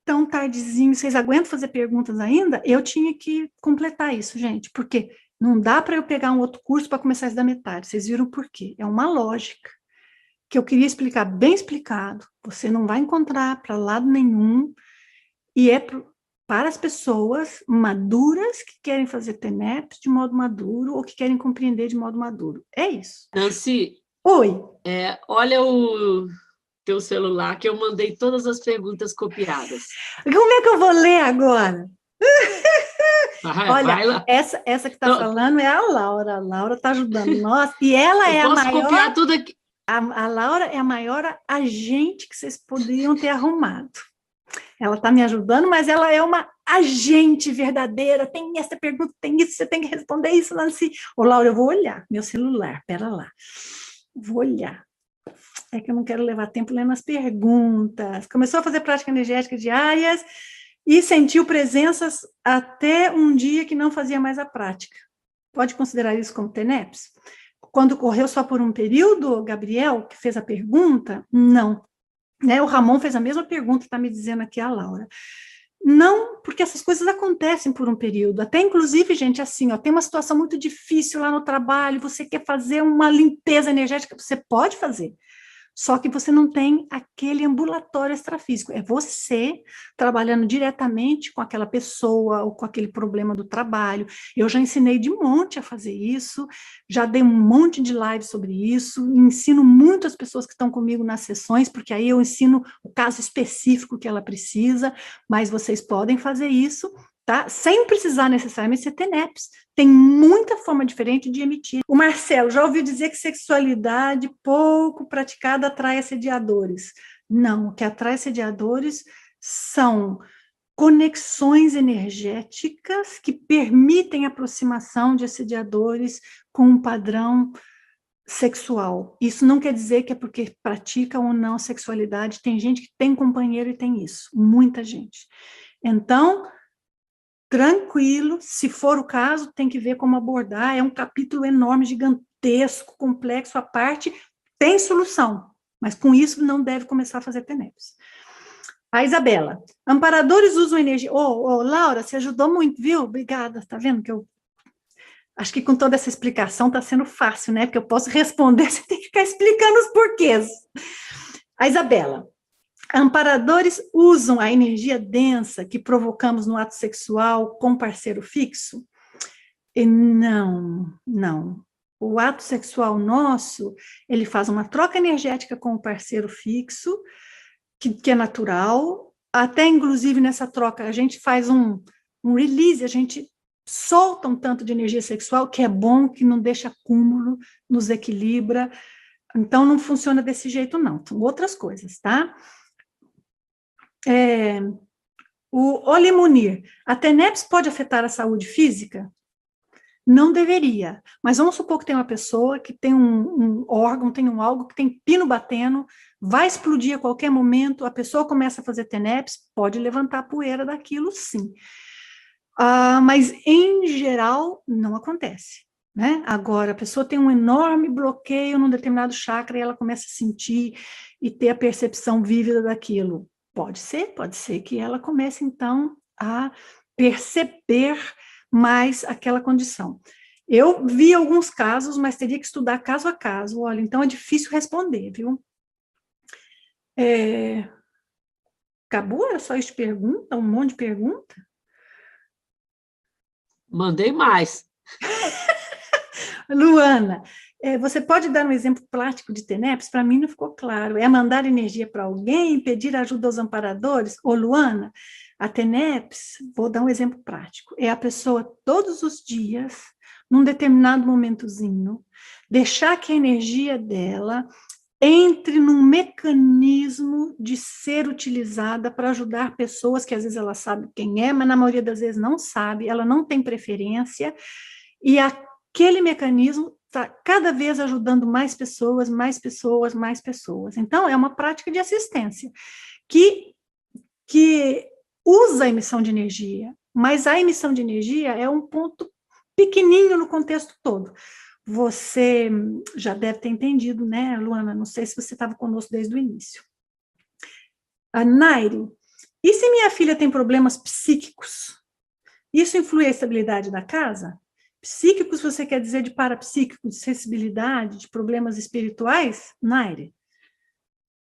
tão tardezinho, vocês aguentam fazer perguntas ainda? Eu tinha que completar isso, gente, porque não dá para eu pegar um outro curso para começar a estudar metade. Vocês viram por quê? É uma lógica que eu queria explicar bem explicado. Você não vai encontrar para lado nenhum e é para as pessoas maduras que querem fazer TENEPS de modo maduro ou que querem compreender de modo maduro. É isso. Nancy, oi. Olha o teu celular, que eu mandei todas as perguntas copiadas. Como é que eu vou ler agora? Olha, vai lá. Essa que está falando é a Laura. A Laura está ajudando nós. E ela é a maior... posso copiar tudo aqui. A Laura é a maior agente que vocês poderiam ter arrumado. Ela está me ajudando, mas ela é uma agente verdadeira. Tem essa pergunta, tem isso, você tem que responder isso, Nancy. Ô, Laura, eu vou olhar meu celular, pera lá. Vou olhar. É que eu não quero levar tempo lendo as perguntas. Começou a fazer prática energética diárias e sentiu presenças até um dia que não fazia mais a prática. Pode considerar isso como TENEPS? Quando correu só por um período, Gabriel, que fez a pergunta, não. Né? O Ramon fez a mesma pergunta, está me dizendo aqui a Laura. Não, porque essas coisas acontecem por um período. Até, inclusive, gente, assim, ó, tem uma situação muito difícil lá no trabalho, você quer fazer uma limpeza energética, você pode fazer. Só que você não tem aquele ambulatório extrafísico. É você trabalhando diretamente com aquela pessoa ou com aquele problema do trabalho. Eu já ensinei de monte a fazer isso, já dei um monte de lives sobre isso, ensino muitas pessoas que estão comigo nas sessões, porque aí eu ensino o caso específico que ela precisa, mas vocês podem fazer isso, tá? Sem precisar necessariamente ser TENEPS. Tem muita forma diferente de emitir. O Marcelo, já ouviu dizer que sexualidade pouco praticada atrai assediadores? Não, o que atrai assediadores são conexões energéticas que permitem a aproximação de assediadores com um padrão sexual. Isso não quer dizer que é porque pratica ou não sexualidade. Tem gente que tem companheiro e tem isso. Muita gente. Então, tranquilo, se for o caso, tem que ver como abordar, é um capítulo enorme, gigantesco, complexo à parte, tem solução, mas com isso não deve começar a fazer TENEPS. A Isabela, amparadores usam energia... Laura, você ajudou muito, viu? Obrigada, tá vendo que eu... Acho que com toda essa explicação tá sendo fácil, né? Porque eu posso responder, você tem que ficar explicando os porquês. A Isabela, amparadores usam a energia densa que provocamos no ato sexual com parceiro fixo? E não. O ato sexual nosso, ele faz uma troca energética com o parceiro fixo, que é natural, até inclusive nessa troca a gente faz um release, a gente solta um tanto de energia sexual, que é bom, que não deixa acúmulo, nos equilibra, então não funciona desse jeito não, são outras coisas, tá? O Olimunir, a TENEPS pode afetar a saúde física? Não deveria, mas vamos supor que tem uma pessoa que tem um órgão, tem algo que tem pino batendo, vai explodir a qualquer momento, a pessoa começa a fazer TENEPS, pode levantar a poeira daquilo, sim. Mas, em geral, não acontece. Né? Agora, a pessoa tem um enorme bloqueio num determinado chakra e ela começa a sentir e ter a percepção vívida daquilo. Pode ser que ela comece, então, a perceber mais aquela condição. Eu vi alguns casos, mas teria que estudar caso a caso. Olha, então é difícil responder, viu? Acabou? Era só isso de pergunta? Um monte de pergunta? Mandei mais. Luana, você pode dar um exemplo prático de TENEPS? Para mim não ficou claro. É mandar energia para alguém, pedir ajuda aos amparadores? Ô, Luana, a TENEPS, vou dar um exemplo prático, é a pessoa todos os dias, num determinado momentozinho, deixar que a energia dela entre num mecanismo de ser utilizada para ajudar pessoas que às vezes ela sabe quem é, mas na maioria das vezes não sabe, ela não tem preferência, e aquele mecanismo está cada vez ajudando mais pessoas, mais pessoas, mais pessoas. Então, é uma prática de assistência que usa a emissão de energia, mas a emissão de energia é um ponto pequenininho no contexto todo. Você já deve ter entendido, né, Luana? Não sei se você estava conosco desde o início. A Nairi, e se minha filha tem problemas psíquicos? Isso influi a estabilidade da casa? Psíquicos, você quer dizer de parapsíquico, de sensibilidade, de problemas espirituais? Nairi,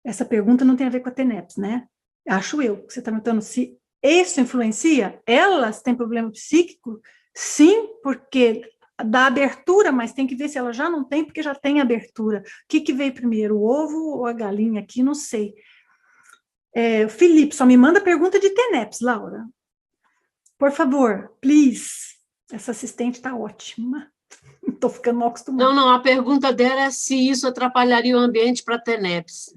essa pergunta não tem a ver com a TENEPS, né? Acho eu, que você está perguntando se isso influencia. Elas têm problema psíquico? Sim, porque dá abertura, mas tem que ver se ela já não tem, porque já tem abertura. O que veio primeiro, o ovo ou a galinha aqui? Não sei. O Felipe, só me manda pergunta de TENEPS, Laura. Por favor, please. Essa assistente está ótima. Estou ficando mal acostumada. Não, a pergunta dela é se isso atrapalharia o ambiente para TENEPS.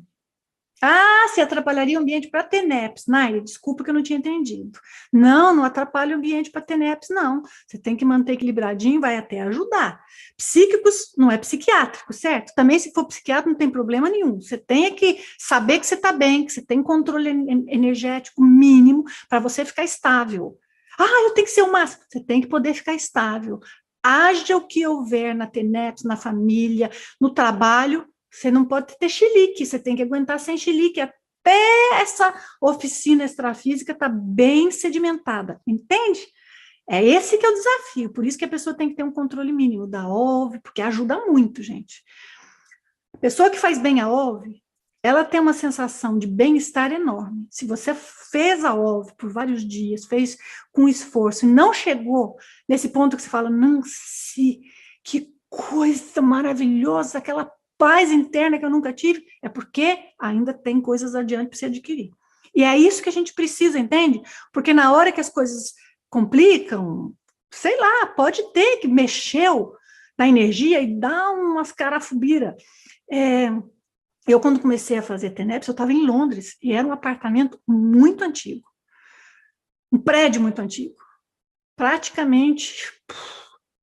Ah, se atrapalharia o ambiente para TENEPS. Nair, desculpa que eu não tinha entendido. Não atrapalha o ambiente para TENEPS, não. Você tem que manter equilibradinho, vai até ajudar. Psíquicos não é psiquiátrico, certo? Também, se for psiquiátrico, não tem problema nenhum. Você tem que saber que você está bem, que você tem controle energético mínimo para você ficar estável. Ah, eu tenho que ser o máximo. Você tem que poder ficar estável. Haja o que houver na TENEPS, na família, no trabalho, você não pode ter chilique, você tem que aguentar sem chilique, até essa oficina extrafísica está bem sedimentada, entende? É esse que é o desafio, por isso que a pessoa tem que ter um controle mínimo da OV, porque ajuda muito, gente. A pessoa que faz bem a OV, ela tem uma sensação de bem-estar enorme. Se você fez a OV por vários dias, fez com esforço, e não chegou nesse ponto que você fala, não, que coisa maravilhosa, aquela paz interna que eu nunca tive, é porque ainda tem coisas adiante para você adquirir. E é isso que a gente precisa, entende? Porque na hora que as coisas complicam, sei lá, pode ter que mexeu na energia e dá umas carafubira. Eu, quando comecei a fazer TENEPS, eu estava em Londres, e era um apartamento muito antigo, um prédio muito antigo, praticamente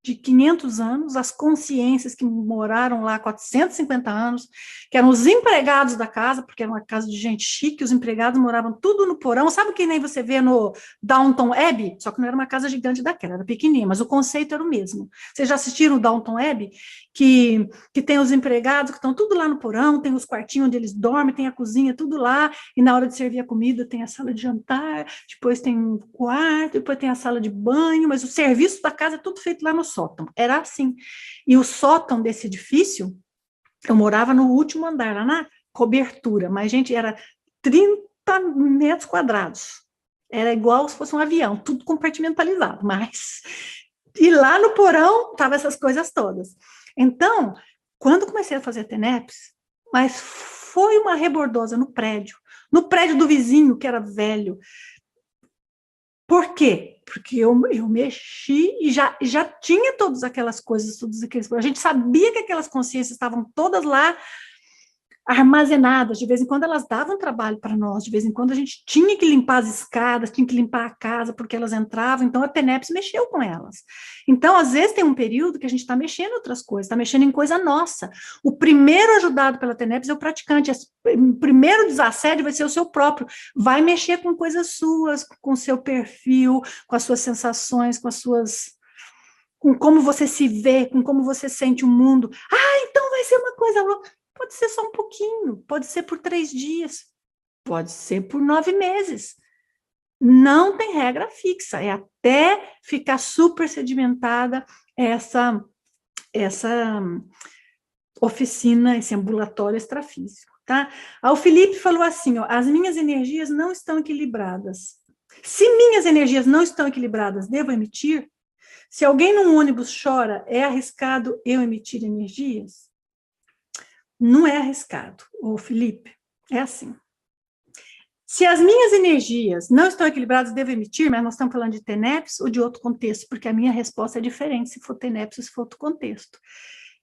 de 500 anos, as consciências que moraram lá há 450 anos, que eram os empregados da casa, porque era uma casa de gente chique, os empregados moravam tudo no porão, sabe o que nem você vê no Downton Abbey? Só que não era uma casa gigante daquela, era pequenininha, mas o conceito era o mesmo. Vocês já assistiram o Downton Abbey? Que tem os empregados que estão tudo lá no porão, tem os quartinhos onde eles dormem, tem a cozinha, tudo lá, e na hora de servir a comida tem a sala de jantar, depois tem um quarto, depois tem a sala de banho, mas o serviço da casa é tudo feito lá no sótão. Era assim. E o sótão desse edifício, eu morava no último andar, lá na cobertura, mas, gente, era 30 metros quadrados. Era igual se fosse um avião, tudo compartimentalizado, mas... E lá no porão, estavam essas coisas todas. Então, quando comecei a fazer TENEPS, mas foi uma rebordosa no prédio do vizinho, que era velho. Por quê? Porque eu mexi e já tinha todas aquelas coisas, todos aqueles... A gente sabia que aquelas consciências estavam todas lá armazenadas, de vez em quando elas davam trabalho para nós, de vez em quando a gente tinha que limpar as escadas, tinha que limpar a casa, porque elas entravam, então a TENEPS mexeu com elas. Então, às vezes tem um período que a gente está mexendo em outras coisas, está mexendo em coisa nossa. O primeiro ajudado pela TENEPS é o praticante, o primeiro desassédio vai ser o seu próprio, vai mexer com coisas suas, com o seu perfil, com as suas sensações, com como você se vê, com como você sente o mundo. Ah, então vai ser uma coisa louca. Pode ser só um pouquinho, pode ser por 3 dias, pode ser por 9 meses. Não tem regra fixa, é até ficar super sedimentada essa oficina, esse ambulatório extrafísico, tá? O Felipe falou assim, ó, as minhas energias não estão equilibradas. Se minhas energias não estão equilibradas, devo emitir? Se alguém num ônibus chora, é arriscado eu emitir energias? Não é arriscado, ô Felipe, é assim. Se as minhas energias não estão equilibradas, devo emitir, mas nós estamos falando de TENEPS ou de outro contexto, porque a minha resposta é diferente se for TENEPS ou se for outro contexto.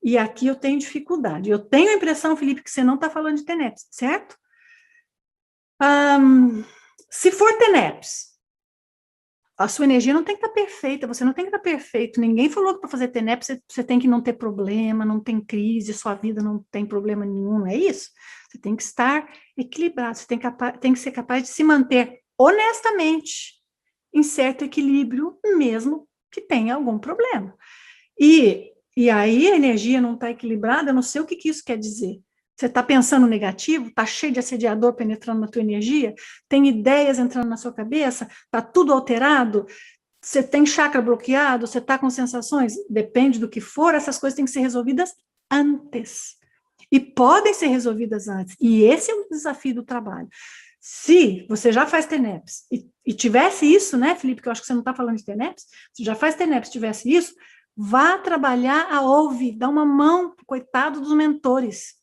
E aqui eu tenho dificuldade. Eu tenho a impressão, Felipe, que você não está falando de TENEPS, certo? Se for TENEPS, a sua energia não tem que estar perfeita, você não tem que estar perfeito. Ninguém falou que para fazer TENEPS você tem que não ter problema, não tem crise, sua vida não tem problema nenhum, não é isso? Você tem que estar equilibrado, você tem que ser capaz de se manter honestamente em certo equilíbrio, mesmo que tenha algum problema. E aí a energia não está equilibrada, eu não sei o que isso quer dizer. Você está pensando negativo, está cheio de assediador penetrando na tua energia, tem ideias entrando na sua cabeça, está tudo alterado, você tem chakra bloqueado, você está com sensações, depende do que for, essas coisas têm que ser resolvidas antes. E podem ser resolvidas antes. E esse é o desafio do trabalho. Se você já faz TENEPS e tivesse isso, né, Felipe, que eu acho que você não está falando de TENEPS, se já faz TENEPS, tivesse isso, vá trabalhar a OUVE, dá uma mão, coitado dos mentores.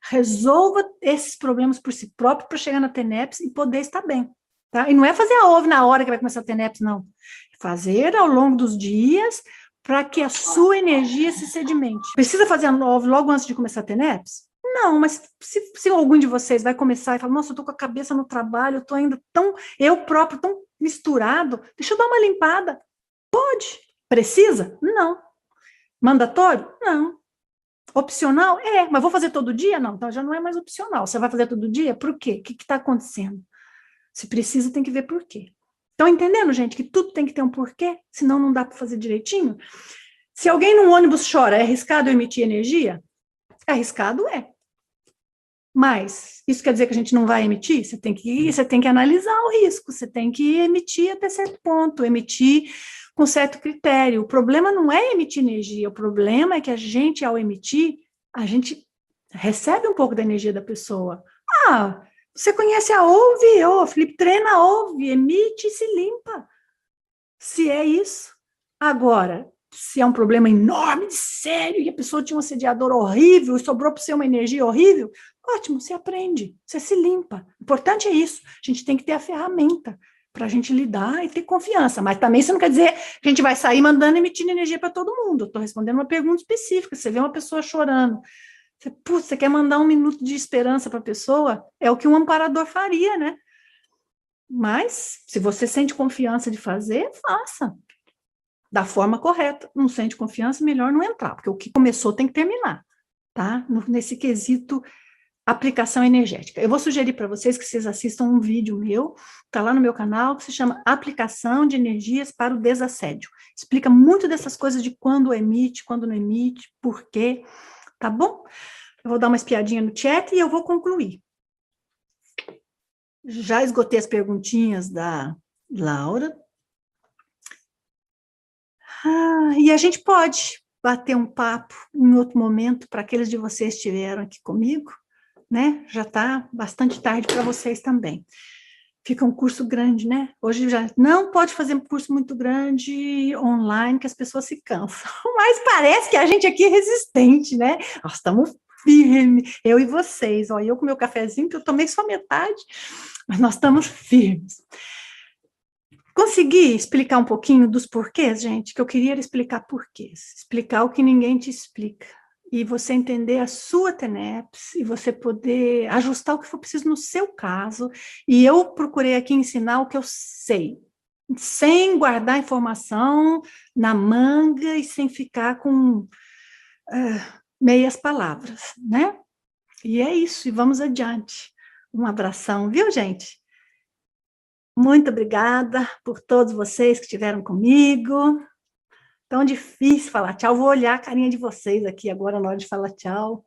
Resolva esses problemas por si próprio para chegar na TENEPS e poder estar bem. Tá? E não é fazer a OUVE na hora que vai começar a TENEPS, não. É fazer ao longo dos dias para que a sua energia se sedimente. Precisa fazer a OUVE logo antes de começar a TENEPS? Não, mas se algum de vocês vai começar e falar, nossa, eu estou com a cabeça no trabalho, eu estou ainda eu próprio, tão misturado, deixa eu dar uma limpada. Pode. Precisa? Não. Mandatório? Não. Opcional? É, mas vou fazer todo dia? Não, então já não é mais opcional. Você vai fazer todo dia? Por quê? O que está acontecendo? Se precisa, tem que ver por quê. Estão entendendo, gente, que tudo tem que ter um porquê? Senão não dá para fazer direitinho? Se alguém num ônibus chora, é arriscado emitir energia? Arriscado é. Mas isso quer dizer que a gente não vai emitir? Você tem que analisar o risco, você tem que emitir até certo ponto, emitir com certo critério. O problema não é emitir energia, o problema é que a gente, ao emitir, a gente recebe um pouco da energia da pessoa. Ah, você conhece a OUVE? Felipe, treina a OUVE, emite e se limpa. Se é isso. Agora, se é um problema enorme, sério, e a pessoa tinha um assediador horrível e sobrou para você uma energia horrível, ótimo, você aprende, você se limpa. O importante é isso, a gente tem que ter a ferramenta para a gente lidar e ter confiança, mas também isso não quer dizer que a gente vai sair mandando emitindo energia para todo mundo. Eu estou respondendo uma pergunta específica, você vê uma pessoa chorando, você quer mandar um minuto de esperança para a pessoa, é o que um amparador faria, né? Mas, se você sente confiança de fazer, faça. Da forma correta. Não sente confiança, melhor não entrar, porque o que começou tem que terminar, tá? Nesse quesito aplicação energética. Eu vou sugerir para vocês que vocês assistam um vídeo meu, tá lá no meu canal, que se chama Aplicação de Energias para o Desassédio. Explica muito dessas coisas de quando emite, quando não emite, por quê, tá bom? Eu vou dar uma espiadinha no chat e eu vou concluir. Já esgotei as perguntinhas da Laura. E a gente pode bater um papo em outro momento para aqueles de vocês que estiveram aqui comigo, né? Já está bastante tarde para vocês também. Fica um curso grande, né? Hoje já não pode fazer um curso muito grande online, que as pessoas se cansam. Mas parece que a gente aqui é resistente, né? Nós estamos firmes, eu e vocês. Ó, eu com meu cafezinho, que eu tomei só metade, mas nós estamos firmes. Consegui explicar um pouquinho dos porquês, gente? Que eu queria explicar porquês. Explicar o que ninguém te explica. E você entender a sua TENEPS, e você poder ajustar o que for preciso no seu caso. E eu procurei aqui ensinar o que eu sei, sem guardar informação na manga e sem ficar com meias palavras, né? E é isso, e vamos adiante. Um abração, viu, gente? Muito obrigada por todos vocês que estiveram comigo. Tão difícil falar tchau. Vou olhar a carinha de vocês aqui agora na hora de falar tchau.